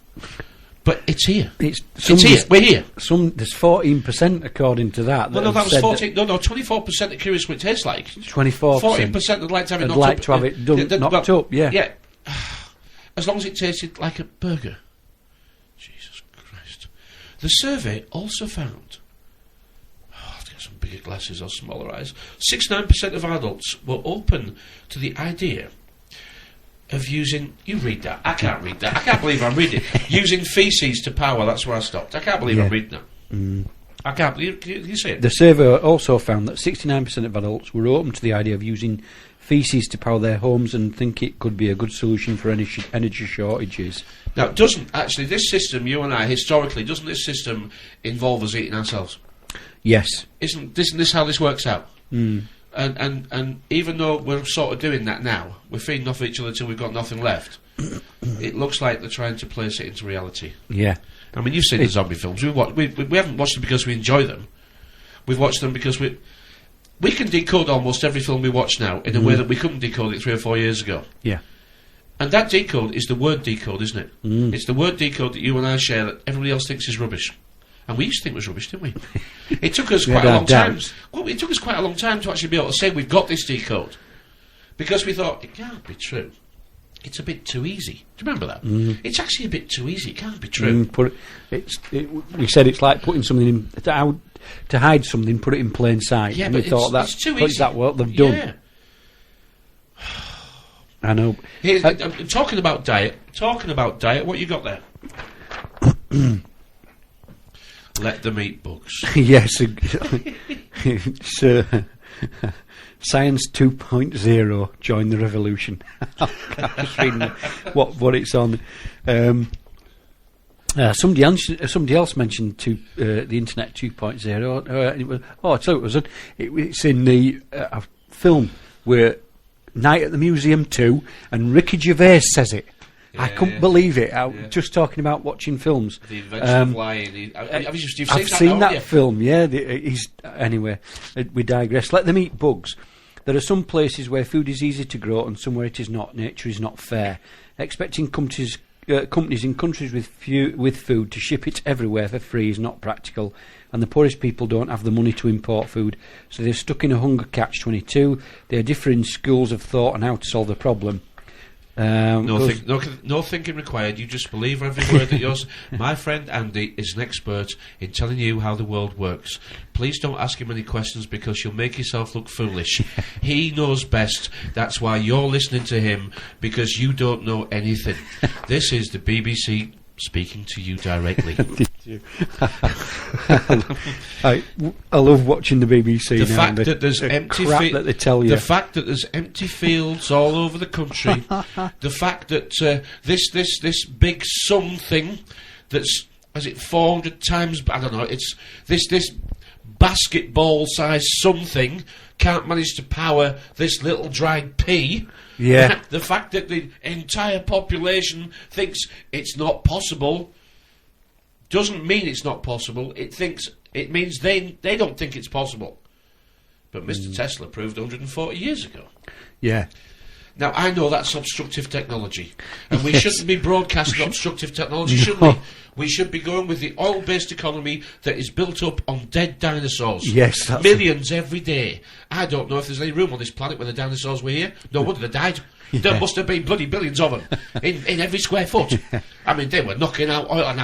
But it's here. It's here. We're here. There's 14% according to that. No, that was 14. No, 24% are curious what it tastes like. 24%. 14% would like to have it knocked up. like to have it done, knocked up, yeah. Yeah. As long as it tasted like a burger. Jesus Christ. The survey also found... I have to get some bigger glasses or smaller eyes. 69% of adults were open to the idea of using... You read that. I can't read that. I can't believe I'm reading it. Using faeces to power. That's where I stopped. I can't believe I'm reading that. I can't believe... Can you see it? The survey also found that 69% of adults were open to the idea of using feces to power their homes and think it could be a good solution for energy shortages. Now, this system, you and I, historically, doesn't this system involve us eating ourselves? Yes. Isn't this how this works out? And even though we're sort of doing that now, we're feeding off each other till we've got nothing left, it looks like they're trying to place it into reality. Yeah. I mean, you've seen the zombie films. We haven't watched them because we enjoy them. We've watched them because we can decode almost every film we watch now in a way that we couldn't decode it 3 or 4 years ago. Yeah. And that decode is the word decode, isn't it? It's the word decode that you and I share that everybody else thinks is rubbish. And we used to think it was rubbish, didn't we? It took us quite a long time. Well, it took us quite a long time to actually be able to say we've got this decode, because we thought it can't be true. It's a bit too easy. Do you remember that? It's actually a bit too easy. It can't be true. We said it's like putting something in to hide something, put it in plain sight. Yeah, and but we thought it's too easy. Is that what they've done? Yeah. I know. I'm talking about diet. What you got there? Let them eat bugs. Yes. Science 2.0, join the revolution. I was reading what it's on. Somebody else mentioned the internet 2.0. It's in the film where Night at the Museum 2, and Ricky Gervais says it. I couldn't believe it. Just talking about watching films. The invention of lying. I've seen that film. Yeah. Anyway, we digress. Let them eat bugs. There are some places where food is easy to grow and somewhere it is not. Nature is not fair. Expecting companies in countries with food to ship it everywhere for free is not practical, and the poorest people don't have the money to import food, so they're stuck in a hunger catch-22. There are differing schools of thought on how to solve the problem. No thinking required. You just believe every word that yours. My friend Andy is an expert in telling you how the world works. Please don't ask him any questions because you'll make yourself look foolish. He knows best. That's why you're listening to him, because you don't know anything. This is the BBC speaking to you directly. I love watching the BBC. The fact that there's empty crap that they tell you. The fact that there's empty fields all over the country. The fact that this big sun thing that's, is it 400 times? I don't know. It's this basketball-sized something can't manage to power this little dried pea. Yeah. The fact that the entire population thinks it's not possible doesn't mean it's not possible. It means they don't think it's possible. But Mr. Tesla proved 140 years ago. Yeah. Now, I know that's obstructive technology, and we shouldn't be broadcasting obstructive technology, should No. we? We should be going with the oil-based economy that is built up on dead dinosaurs. Yes, that's Millions every day. I don't know if there's any room on this planet where the dinosaurs were here. No wonder they died. There must have been bloody billions of them in every square foot. I mean, they were knocking out oil, and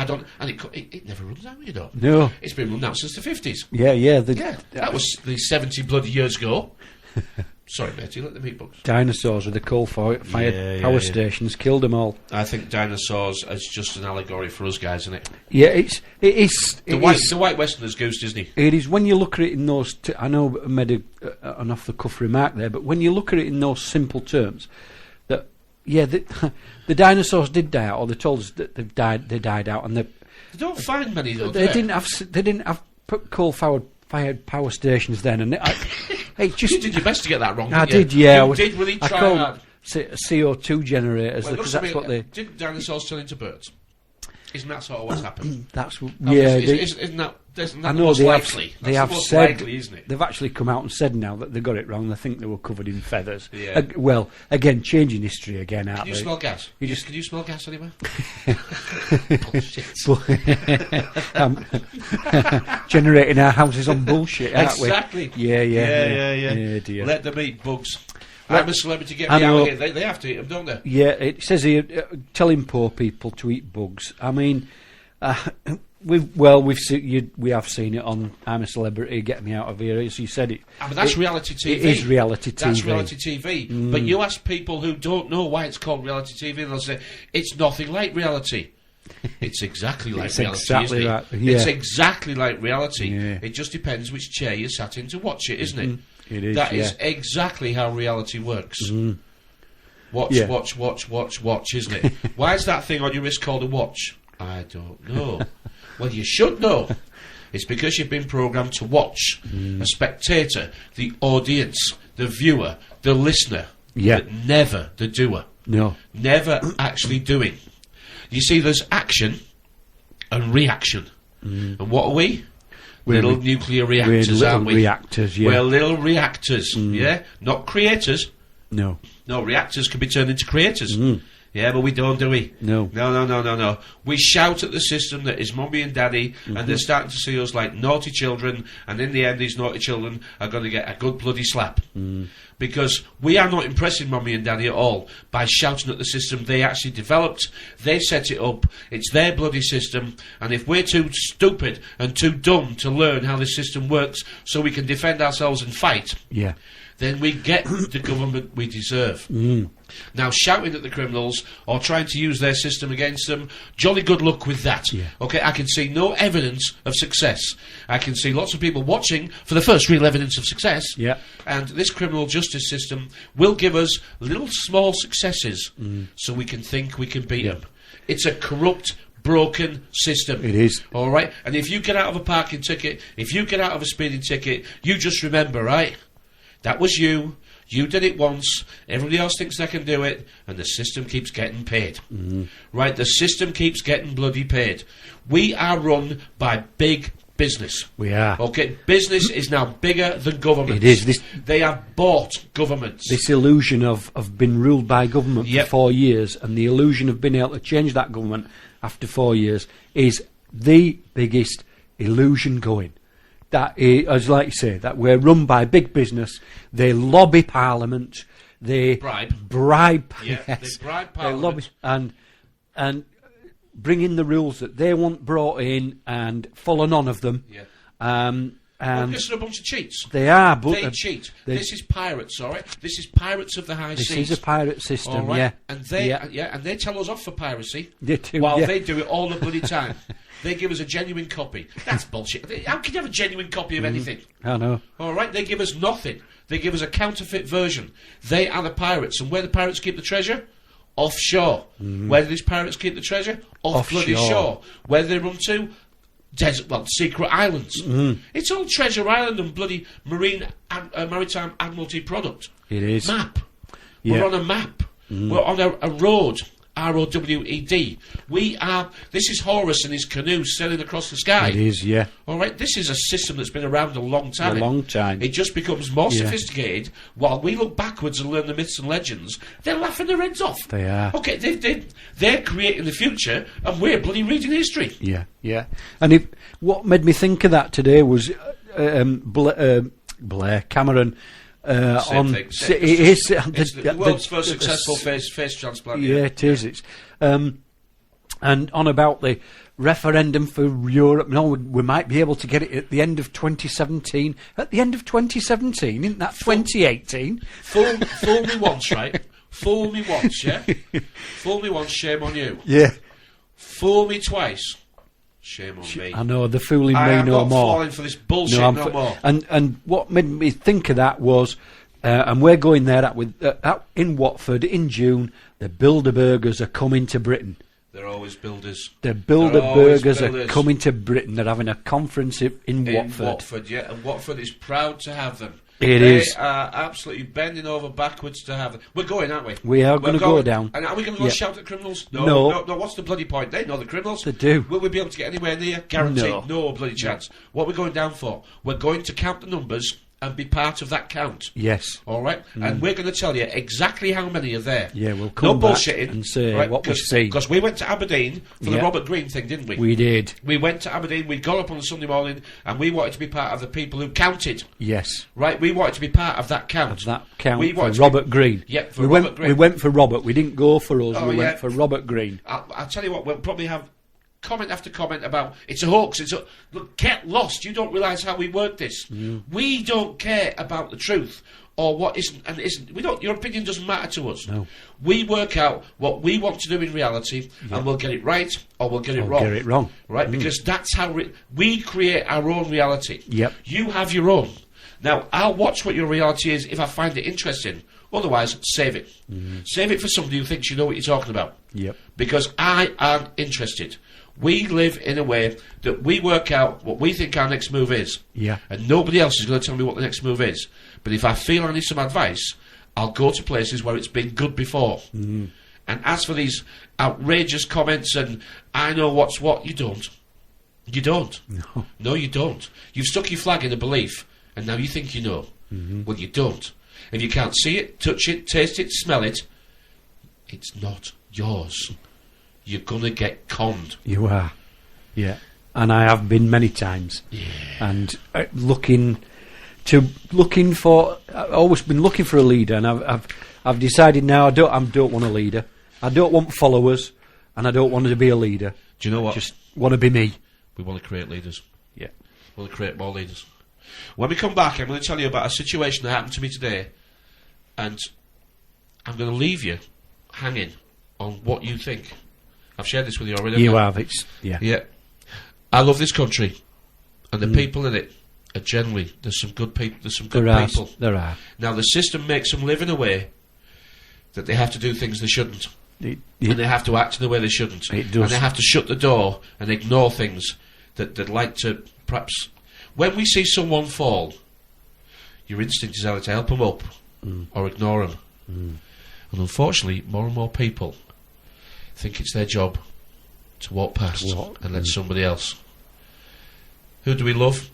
it never runs out, you know. No. It's been run out since the 50s. Yeah. Yeah, that was the 70 bloody years ago. Sorry, mate, you let them eat bugs. Dinosaurs with the coal-fired power stations killed them all. I think dinosaurs is just an allegory for us guys, isn't it? Yeah, it is. The white Westerner's goose, isn't he? It is when you look at it in those. I know I made an off-the-cuff remark there, but when you look at it in those simple terms, that the dinosaurs did die out, or they told us that they died out, and They don't find many though. they didn't have coal-fired power stations then, and it just You did your best to get that wrong. I didn't did, you? yeah. You did really I try called hard. CO2 generators Well, because that's what they. Didn't dinosaurs turn into birds? Isn't that sort of what's happened? That's No, yeah. Isn't that I the know most they likely? have. They That's have the most said. likely, isn't it? They've actually come out and said now that they got it wrong. They think they were covered in feathers. Yeah. Well, again, changing history again, aren't Can you they? smell gas? You just- Can you smell gas anywhere? Generating our houses on bullshit, aren't we? Exactly. Yeah. Dear. Let them eat bugs. I'm a celebrity. Get I me out know. of here. They have to eat them, don't they? Yeah, it says here, telling poor people to eat bugs. I mean, we have seen it on I'm a Celebrity, Get Me Out of Here, as you said it. I mean, that's reality TV. It is reality TV. That's reality TV. But you ask people who don't know why it's called reality TV, and they'll say, it's nothing like reality. It's exactly like It's reality, exactly isn't it? right, yeah. It's exactly like reality. Yeah. It just depends which chair you sat in to watch it, isn't it? It is, That yeah. is exactly how reality works. Watch, Yeah. watch, isn't it? Why is that thing on your wrist called a watch? I don't know. Well, you should know. It's because you've been programmed to watch. A spectator, the audience, the viewer, the listener. Yeah. But never the doer. No. Never actually doing. You see, there's action and reaction. And what are we? We're Little re- nuclear We're reactors, little aren't we? reactors, yeah. We're little reactors, yeah? Not creators. No. No, reactors can be turned into creators. Yeah, but we don't, do we? No. No. We shout at the system that is mummy and daddy, and they're starting to see us like naughty children, and in the end, these naughty children are going to get a good bloody slap. Because we are not impressing mummy and daddy at all by shouting at the system they actually developed. They set it up. It's their bloody system. And if we're too stupid and too dumb to learn how this system works so we can defend ourselves and fight, Yeah. then we get the government we deserve. Now, shouting at the criminals or trying to use their system against them, jolly good luck with that. Yeah. Okay, I can see no evidence of success. I can see lots of people watching for the first real evidence of success. Yeah. And this criminal justice system will give us little small successes so we can think we can beat them. It's a corrupt, broken system. It is. All right? And if you get out of a parking ticket, if you get out of a speeding ticket, you just remember, right? That was you. You did it once. Everybody else thinks they can do it, and the system keeps getting paid. Right? The system keeps getting bloody paid. We are run by big business. We are. Okay, business is now bigger than government. It is. They have bought governments. This illusion of being ruled by government Yep. for 4 years, and the illusion of being able to change that government after 4 years, is the biggest illusion going. That is, as like you say, that we're run by big business. They lobby Parliament. They bribe. Yeah, Yes, they bribe they lobby Parliament. and bring in the rules that they want brought in and follow none of them. Yeah. And Because they're a bunch of cheats. they are, but They cheat. This is pirates, all right? This is pirates of the high this seas. is a pirate system. All right? Yeah, And they and they tell us off for piracy They do, while yeah. they do it all the bloody time. They give us a genuine copy. That's bullshit. How can you have a genuine copy of anything? I know. All right? They give us nothing. They give us a counterfeit version. They are the pirates. And where the pirates keep the treasure? Offshore. Where do these pirates keep the treasure? Off bloody Offshore. shore. Where do they run to? secret islands. It's all Treasure Island and bloody maritime admiralty product. It is. Map. Yeah. We're on a map. We're on a road. ROWED. This is Horus and his canoe sailing across the sky. It is, yeah. All right, this is a system that's been around a long time. A long time. It just becomes more sophisticated. While we look backwards and learn the myths and legends, they're laughing their heads off. They are. Okay, they're creating the future, and we're bloody reading history. Yeah, yeah. And what made me think of that today was Blair Cameron. Same thing. It's the world's first successful face transplant. Yeah, it is. It's and on about the referendum for Europe. No, we might be able to get it at the end of 2017. At the end of 2017, isn't that 2018? Fool me once, right? Fool me once, yeah. Fool me once, shame on you. Yeah. Fool me twice. Shame on me. I know, the fooling me no more. I am not falling for this bullshit no more. And what made me think of that was, and we're going there in Watford in June, the Bilderbergers are coming to Britain. They're always builders. The Bilderbergers are coming to Britain. They're having a conference in Watford. Watford, yeah, and Watford is proud to have them. They are absolutely bending over backwards to have them. We're going, aren't we? We are going to go down. And are we going to go shout at criminals? No. What's the bloody point? They know the criminals. They do. Will we be able to get anywhere near? Guaranteed. No bloody chance. What we're going down for? We're going to count the numbers and be part of that count. Yes. All right? And we're going to tell you exactly how many are there. Yeah, we'll come back bullshitting and say what we've seen. Because we went to Aberdeen for the Robert Greene thing, didn't we? We did. We went to Aberdeen, we got up on a Sunday morning, and we wanted to be part of the people who counted. Yes. Right? We wanted to be part of that count. For Robert Greene. Yeah, for Robert Greene. We went for Robert. We didn't go for us. We went for Robert Greene. I'll tell you what, we'll probably have comment after comment about it's a hoax. Look, get lost. You don't realise how we work this. We don't care about the truth or what isn't and isn't. We don't. Your opinion doesn't matter to us. No. We work out what we want to do in reality, and we'll get it right or we'll get it wrong. Get it wrong, right? Because that's how we create our own reality. Yep. You have your own. Now I'll watch what your reality is if I find it interesting. Otherwise, save it. Save it for somebody who thinks you know what you're talking about. Yep. Because I am interested. We live in a way that we work out what we think our next move is. Yeah. And nobody else is going to tell me what the next move is. But if I feel I need some advice, I'll go to places where it's been good before. And as for these outrageous comments and I know what's what, you don't. You don't. No, you don't. You've stuck your flag in a belief, and now you think you know. Well, you don't. If you can't see it, touch it, taste it, smell it, it's not yours. You're gonna get conned. You are, yeah, and I have been many times. Yeah, and looking for. I've always been looking for a leader, and I've decided now I don't want a leader. I don't want followers, and I don't want to be a leader. Do you know what? I just want to be me. We want to create leaders. Yeah, we want to create more leaders. When we come back, I'm going to tell you about a situation that happened to me today, and I'm going to leave you hanging on what you think. I've shared this with you already. You have, yeah. I love this country, and the people in it are generally there's some good people. There's some good people. There are. Now the system makes them live in a way that they have to do things they shouldn't, and they have to act in a way they shouldn't, it does. And they have to shut the door and ignore things that they'd like to. Perhaps when we see someone fall, your instinct is either to help them up or ignore them, and unfortunately, more and more people think it's their job to walk past and let somebody else. Who do we love?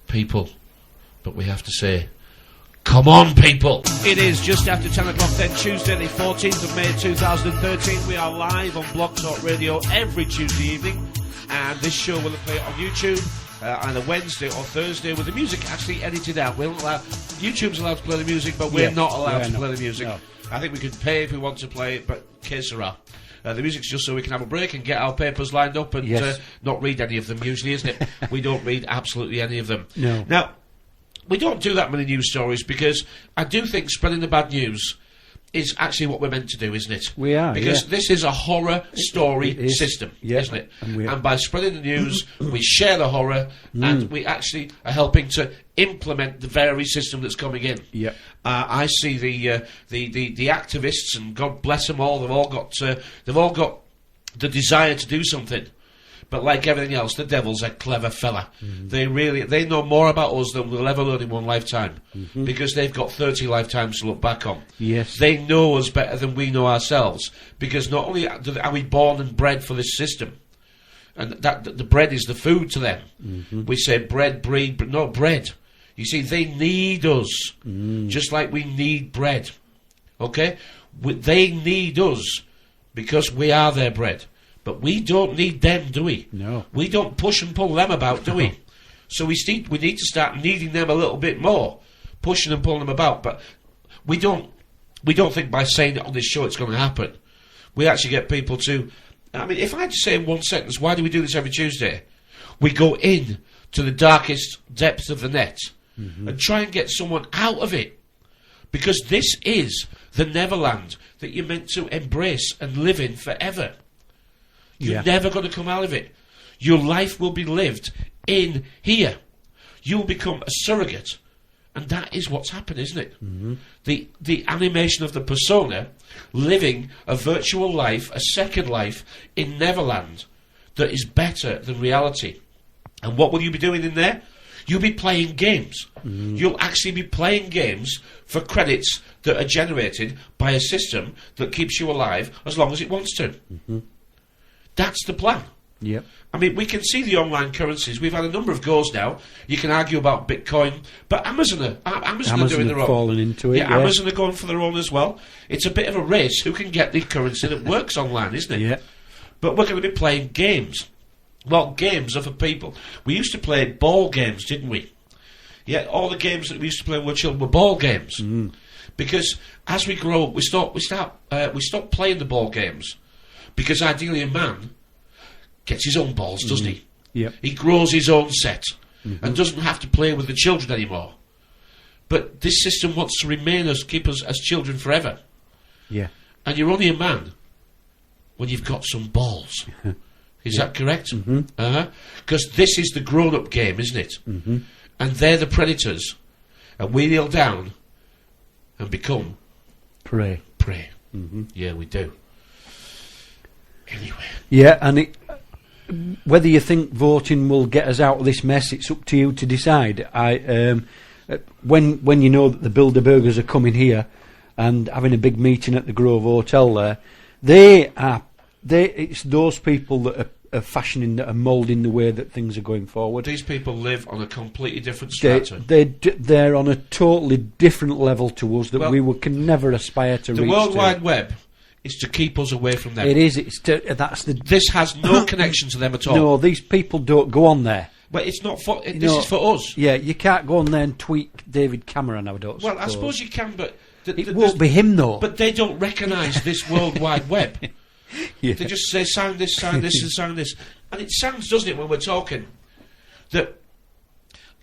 People. But we have to say, come on, people! It is just after 10 o'clock then, Tuesday the 14th of May 2013. We are live on Blog Talk Radio every Tuesday evening, and this show will play on YouTube on a Wednesday or Thursday with the music actually edited out. YouTube's allowed to play the music, but we're not allowed to play the music. No. I think we could pay if we want to play it, but que sera. The music's just so we can have a break and get our papers lined up and not read any of them, usually, isn't it? We don't read absolutely any of them. No. Now, we don't do that many news stories because I do think spreading the bad news is actually what we're meant to do, isn't it? We are, because this is a horror story system, isn't it? And by spreading the news, we share the horror, and we actually are helping to implement the very system that's coming in. Yeah. I see the activists, and God bless them all. They've all got the desire to do something, But like everything else, the devil's a clever fella. They know more about us than we'll ever learn in one lifetime, because they've got 30 lifetimes to look back on. Yes. They know us better than we know ourselves, because not only are we born and bred for this system, and that the bread is the food to them. We say bread, breed, but not bread. You see, they need us, just like we need bread. Okay? They need us because we are their bread. But we don't need them, do we? No. We don't push and pull them about, do we? So we need to start needing them a little bit more, pushing and pulling them about. But we don't think by saying it on this show it's going to happen. We actually get people to... I mean, if I had to say in one sentence, why do we do this every Tuesday? We go in to the darkest depths of the net and try and get someone out of it. Because this is the Neverland that you're meant to embrace and live in forever. You're never going to come out of it. Your life will be lived in here. You'll become a surrogate. And that is what's happened, isn't it? The animation of the persona living a virtual life, a second life in Neverland that is better than reality. And what will you be doing in there? You'll be playing games. You'll actually be playing games for credits that are generated by a system that keeps you alive as long as it wants to. That's the plan. Yep. I mean, we can see the online currencies. We've had a number of goes now. You can argue about Bitcoin, but Amazon are doing their own. Fallen into it. Yeah, Amazon are going for their own as well. It's a bit of a race who can get the currency that works online, isn't it? Yeah. But we're going to be playing games. Well, games are for people. We used to play ball games, didn't we? Yeah, all the games that we used to play when we were children were ball games. Because as we grow up, we stop playing the ball games. Because ideally a man gets his own balls, doesn't he? Yep. He grows his own set and doesn't have to play with the children anymore. But this system wants to keep us as children forever. Yeah. And you're only a man when you've got some balls. Is that correct? Because this is the grown-up game, isn't it? And they're the predators. And we kneel down and become... Prey. Yeah, we do. Anyway. Yeah, and whether you think voting will get us out of this mess, it's up to you to decide. When you know that the Bilderbergers are coming here and having a big meeting at the Grove Hotel there, it's those people that are fashioning, that are moulding the way that things are going forward. These people live on a completely different strata. They're on a totally different level to us that we can never aspire to reach. The World Wide Web is to keep us away from them. It is. This has no connection to them at all. No, these people don't go on there. But it's not for... This is for us. Yeah, you can't go on there and tweak David Cameron, I don't suppose. Well, I suppose you can, but... It won't be him, though. But they don't recognise this World Wide Web. They just say, sign this, and sign this. And it sounds, doesn't it, when we're talking, that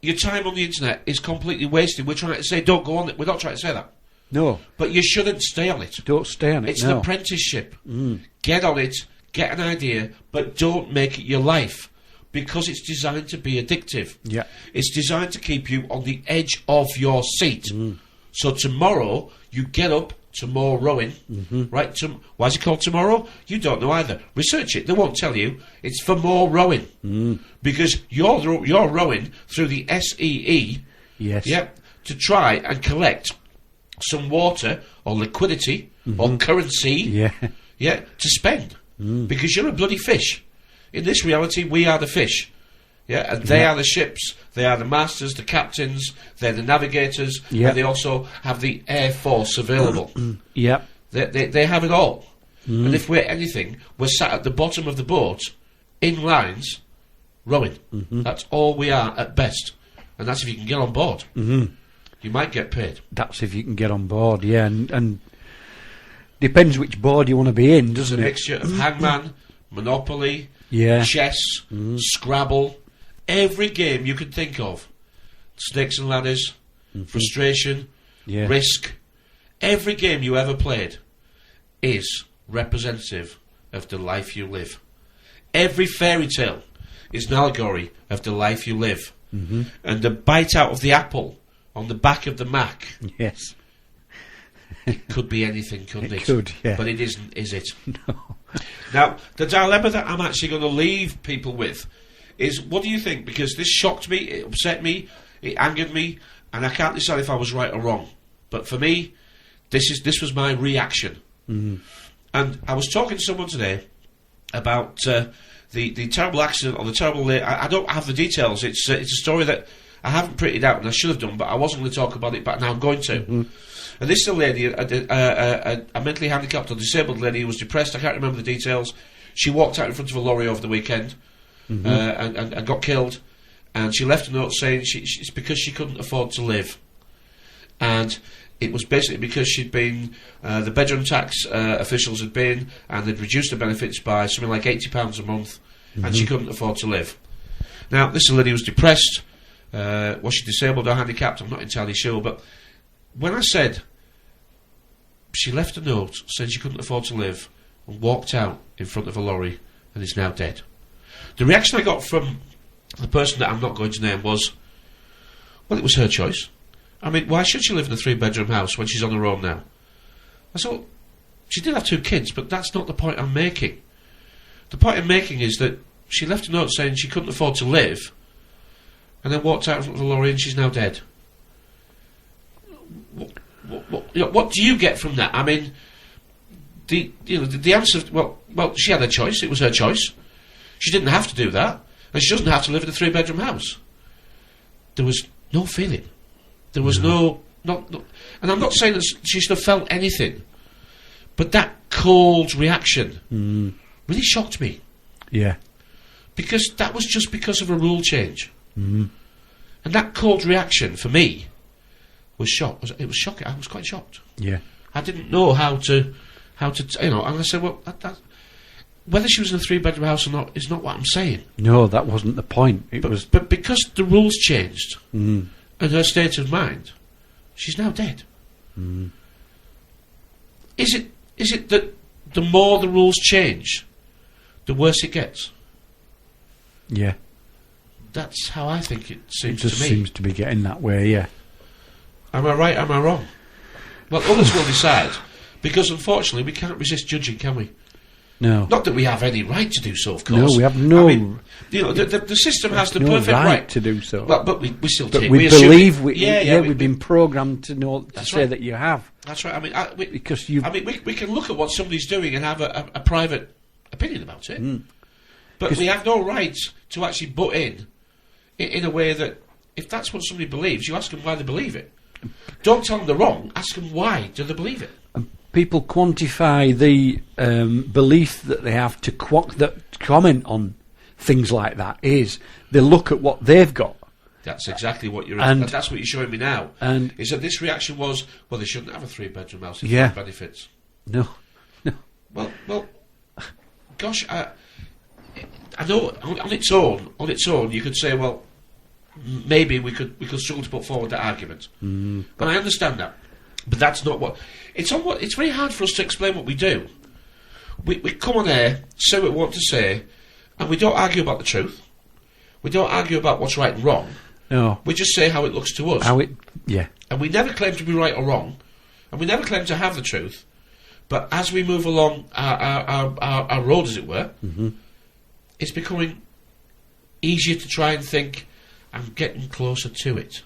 your time on the internet is completely wasted. We're trying to say, don't go on it. We're not trying to say that. No. But you shouldn't stay on it. Don't stay on it, It's an apprenticeship. Get on it, get an idea, but don't make it your life. Because it's designed to be addictive. Yeah. It's designed to keep you on the edge of your seat. So tomorrow, you get up to more rowing, right? Why is it called tomorrow? You don't know either. Research it. They won't tell you. It's for more rowing. Because you're rowing through the SEE, to try and collect some water or liquidity or currency, to spend. Because you're a bloody fish. In this reality, we are the fish. Yeah, and they are the ships, they are the masters, the captains, they're the navigators, and they also have the air force available. They have it all. And if we're anything, we're sat at the bottom of the boat, in lines, rowing. That's all we are at best. And that's if you can get on board. You might get paid. That's if you can get on board, and depends which board you want to be in, doesn't it? It's a mixture of Hangman, Monopoly, Yeah. chess, Scrabble, every game you could think of. Snakes and ladders, frustration, risk. Every game you ever played is representative of the life you live. Every fairy tale is an allegory of the life you live. And the bite out of the apple on the back of the Mac. Yes. It could be anything, couldn't it? It could, yeah. But it isn't, is it? No. Now, the dilemma that I'm actually going to leave people with is, what do you think? Because this shocked me, it upset me, it angered me, and I can't decide if I was right or wrong. But for me, this was my reaction. Mm-hmm. And I was talking to someone today about the terrible accident, or the terrible... I don't have the details. It's a story that I haven't printed out, and I should have done, but I wasn't going to talk about it, but now I'm going to. Mm-hmm. And this is a lady, a mentally handicapped or disabled lady who was depressed. I can't remember the details. She walked out in front of a lorry over the weekend, Mm-hmm. and got killed. And she left a note saying it's because she couldn't afford to live. And it was basically because she'd been, the bedroom tax officials had been, and they'd reduced the benefits by something like £80 a month, and she couldn't afford to live. Now, this lady was depressed. Was she disabled or handicapped? I'm not entirely sure, but when I said she left a note saying she couldn't afford to live and walked out in front of a lorry and is now dead, the reaction I got from the person that I'm not going to name was, well, it was her choice. I mean, why should she live in a 3-bedroom house when she's on her own now? I said, well, she did have 2 kids, but that's not the point I'm making. The point I'm making is that she left a note saying she couldn't afford to live and then walked out in front of a lorry and she's now dead. What do you get from that? I mean, the answer, well, she had a choice. It was her choice. She didn't have to do that, and she doesn't have to live in a 3-bedroom house. There was no feeling. There was no, and I'm not saying that she should have felt anything, but that cold reaction really shocked me. Yeah. Because that was just because of a rule change. And that cold reaction, for me, was shocked. It was shocking. I was quite shocked. Yeah. I didn't know how to, and I said, well, whether she was in a 3-bedroom house or not is not what I'm saying. No, that wasn't the point. But because the rules changed, and her state of mind, she's now dead. Is it that the more the rules change, the worse it gets? Yeah. That's how I think it seems It just to me. seems to be getting that way, yeah. Am I right, am I wrong? Well, others will decide, because unfortunately we can't resist judging, can we? No. Not that we have any right to do so, of course. No, we have no... I mean, the system has the no perfect right to do so. But we still But take... we assume believe... it. we've been programmed to say right. that you have. That's right. I mean, Because you... we can look at what somebody's doing and have a private opinion about it. But we have no right to actually butt in a way that, if that's what somebody believes, you ask them why they believe it. Don't tell them they're wrong. Ask them why do they believe it. People quantify the belief that they have to comment on things like that is they look at what they've got. That's exactly what you're... And that's what you're showing me now. And is that this reaction was, well, they shouldn't have a 3-bedroom house if Yeah. they have benefits. No. Well, gosh, I know on its own, you could say, well, maybe we could struggle to put forward that argument. And I understand that, but that's not what it's very hard for us to explain what we do. We come on air, say what we want to say, and we don't argue about the truth. We don't argue about what's right and wrong. No. We just say how it looks to us. Yeah. And we never claim to be right or wrong, and we never claim to have the truth. But as we move along our road, as it were, it's becoming easier to try and think, I'm getting closer to it.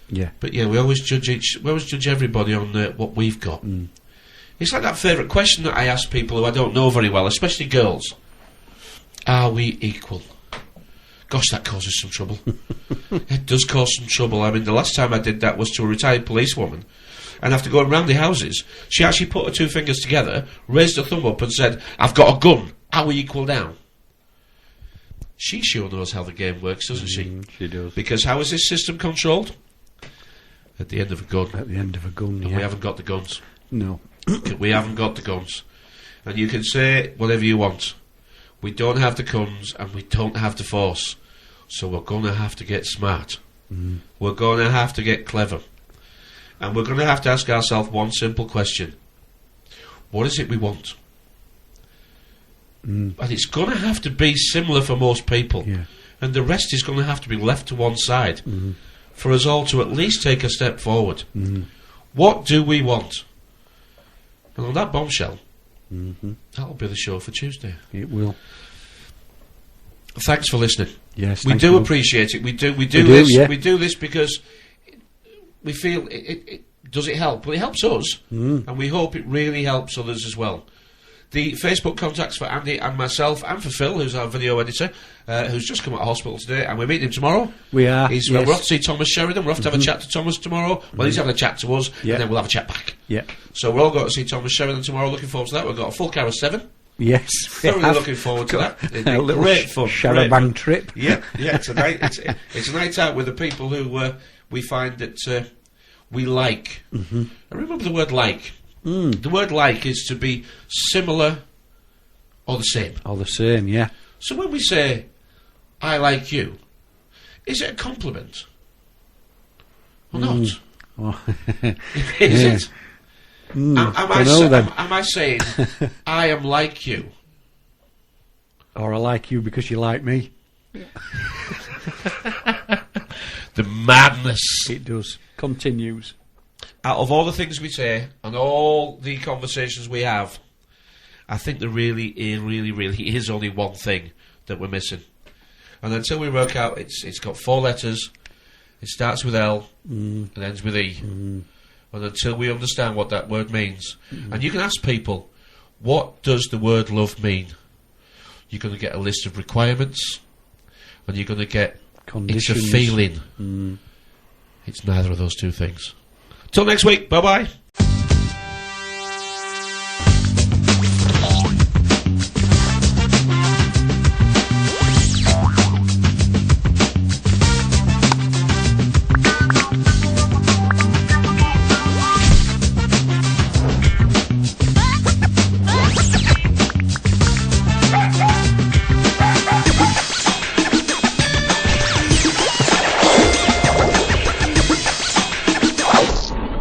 Yeah. But yeah, we always judge everybody on what we've got. It's like that favourite question that I ask people who I don't know very well, especially girls. Are we equal? Gosh, that causes some trouble. It does cause some trouble. I mean, the last time I did that was to a retired policewoman, and after going round the houses, she actually put her 2 fingers together, raised her thumb up and said, I've got a gun. Are we equal now? She sure knows how the game works, doesn't she? She does. Because how is this system controlled? At the end of a gun. At the end of a gun, And we haven't got the guns. No. We haven't got the guns. And you can say whatever you want. We don't have the guns and we don't have the force. So we're going to have to get smart. We're going to have to get clever. And we're going to have to ask ourselves one simple question. What is it we want? And it's going to have to be similar for most people. Yeah. And the rest is going to have to be left to one side for us all to at least take a step forward. What do we want? And on that bombshell, That'll be the show for Tuesday. It will. Thanks for listening. Yes, we thank do you. appreciate it. We do do, this. yeah. We do this because we feel it does it help? Well, it helps us, and we hope it really helps others as well. The Facebook contacts for Andy and myself, and for Phil, who's our video editor, who's just come out of hospital today, and we're meeting him tomorrow. We are. We're off to see Thomas Sheridan. We're off to have a chat to Thomas tomorrow. Well, he's having a chat to us, Yeah. and then we'll have a chat back. Yeah. So we're all going to see Thomas Sheridan tomorrow. Looking forward to that. We've got a full car of 7. Yes. Thoroughly looking forward to that. It'll be A little great fun. Charabang trip. Yeah, it's a night. It's a night out with the people who we find that we like. And remember the word like. The word like is to be similar or the same. All the same, yeah. So when we say "I like you," is it a compliment or not? Oh. Is it? Am I I saying I am like you? Or I like you because you like me. The madness. It does. Continues. Out of all the things we say and all the conversations we have, I think there really is only one thing that we're missing. And until we work out, it's got 4 letters, it starts with L and ends with E. And until we understand what that word means, and you can ask people, what does the word love mean? You're going to get a list of requirements, and you're going to get Conditions. It's a feeling. It's neither of those two things. Till next week, bye bye.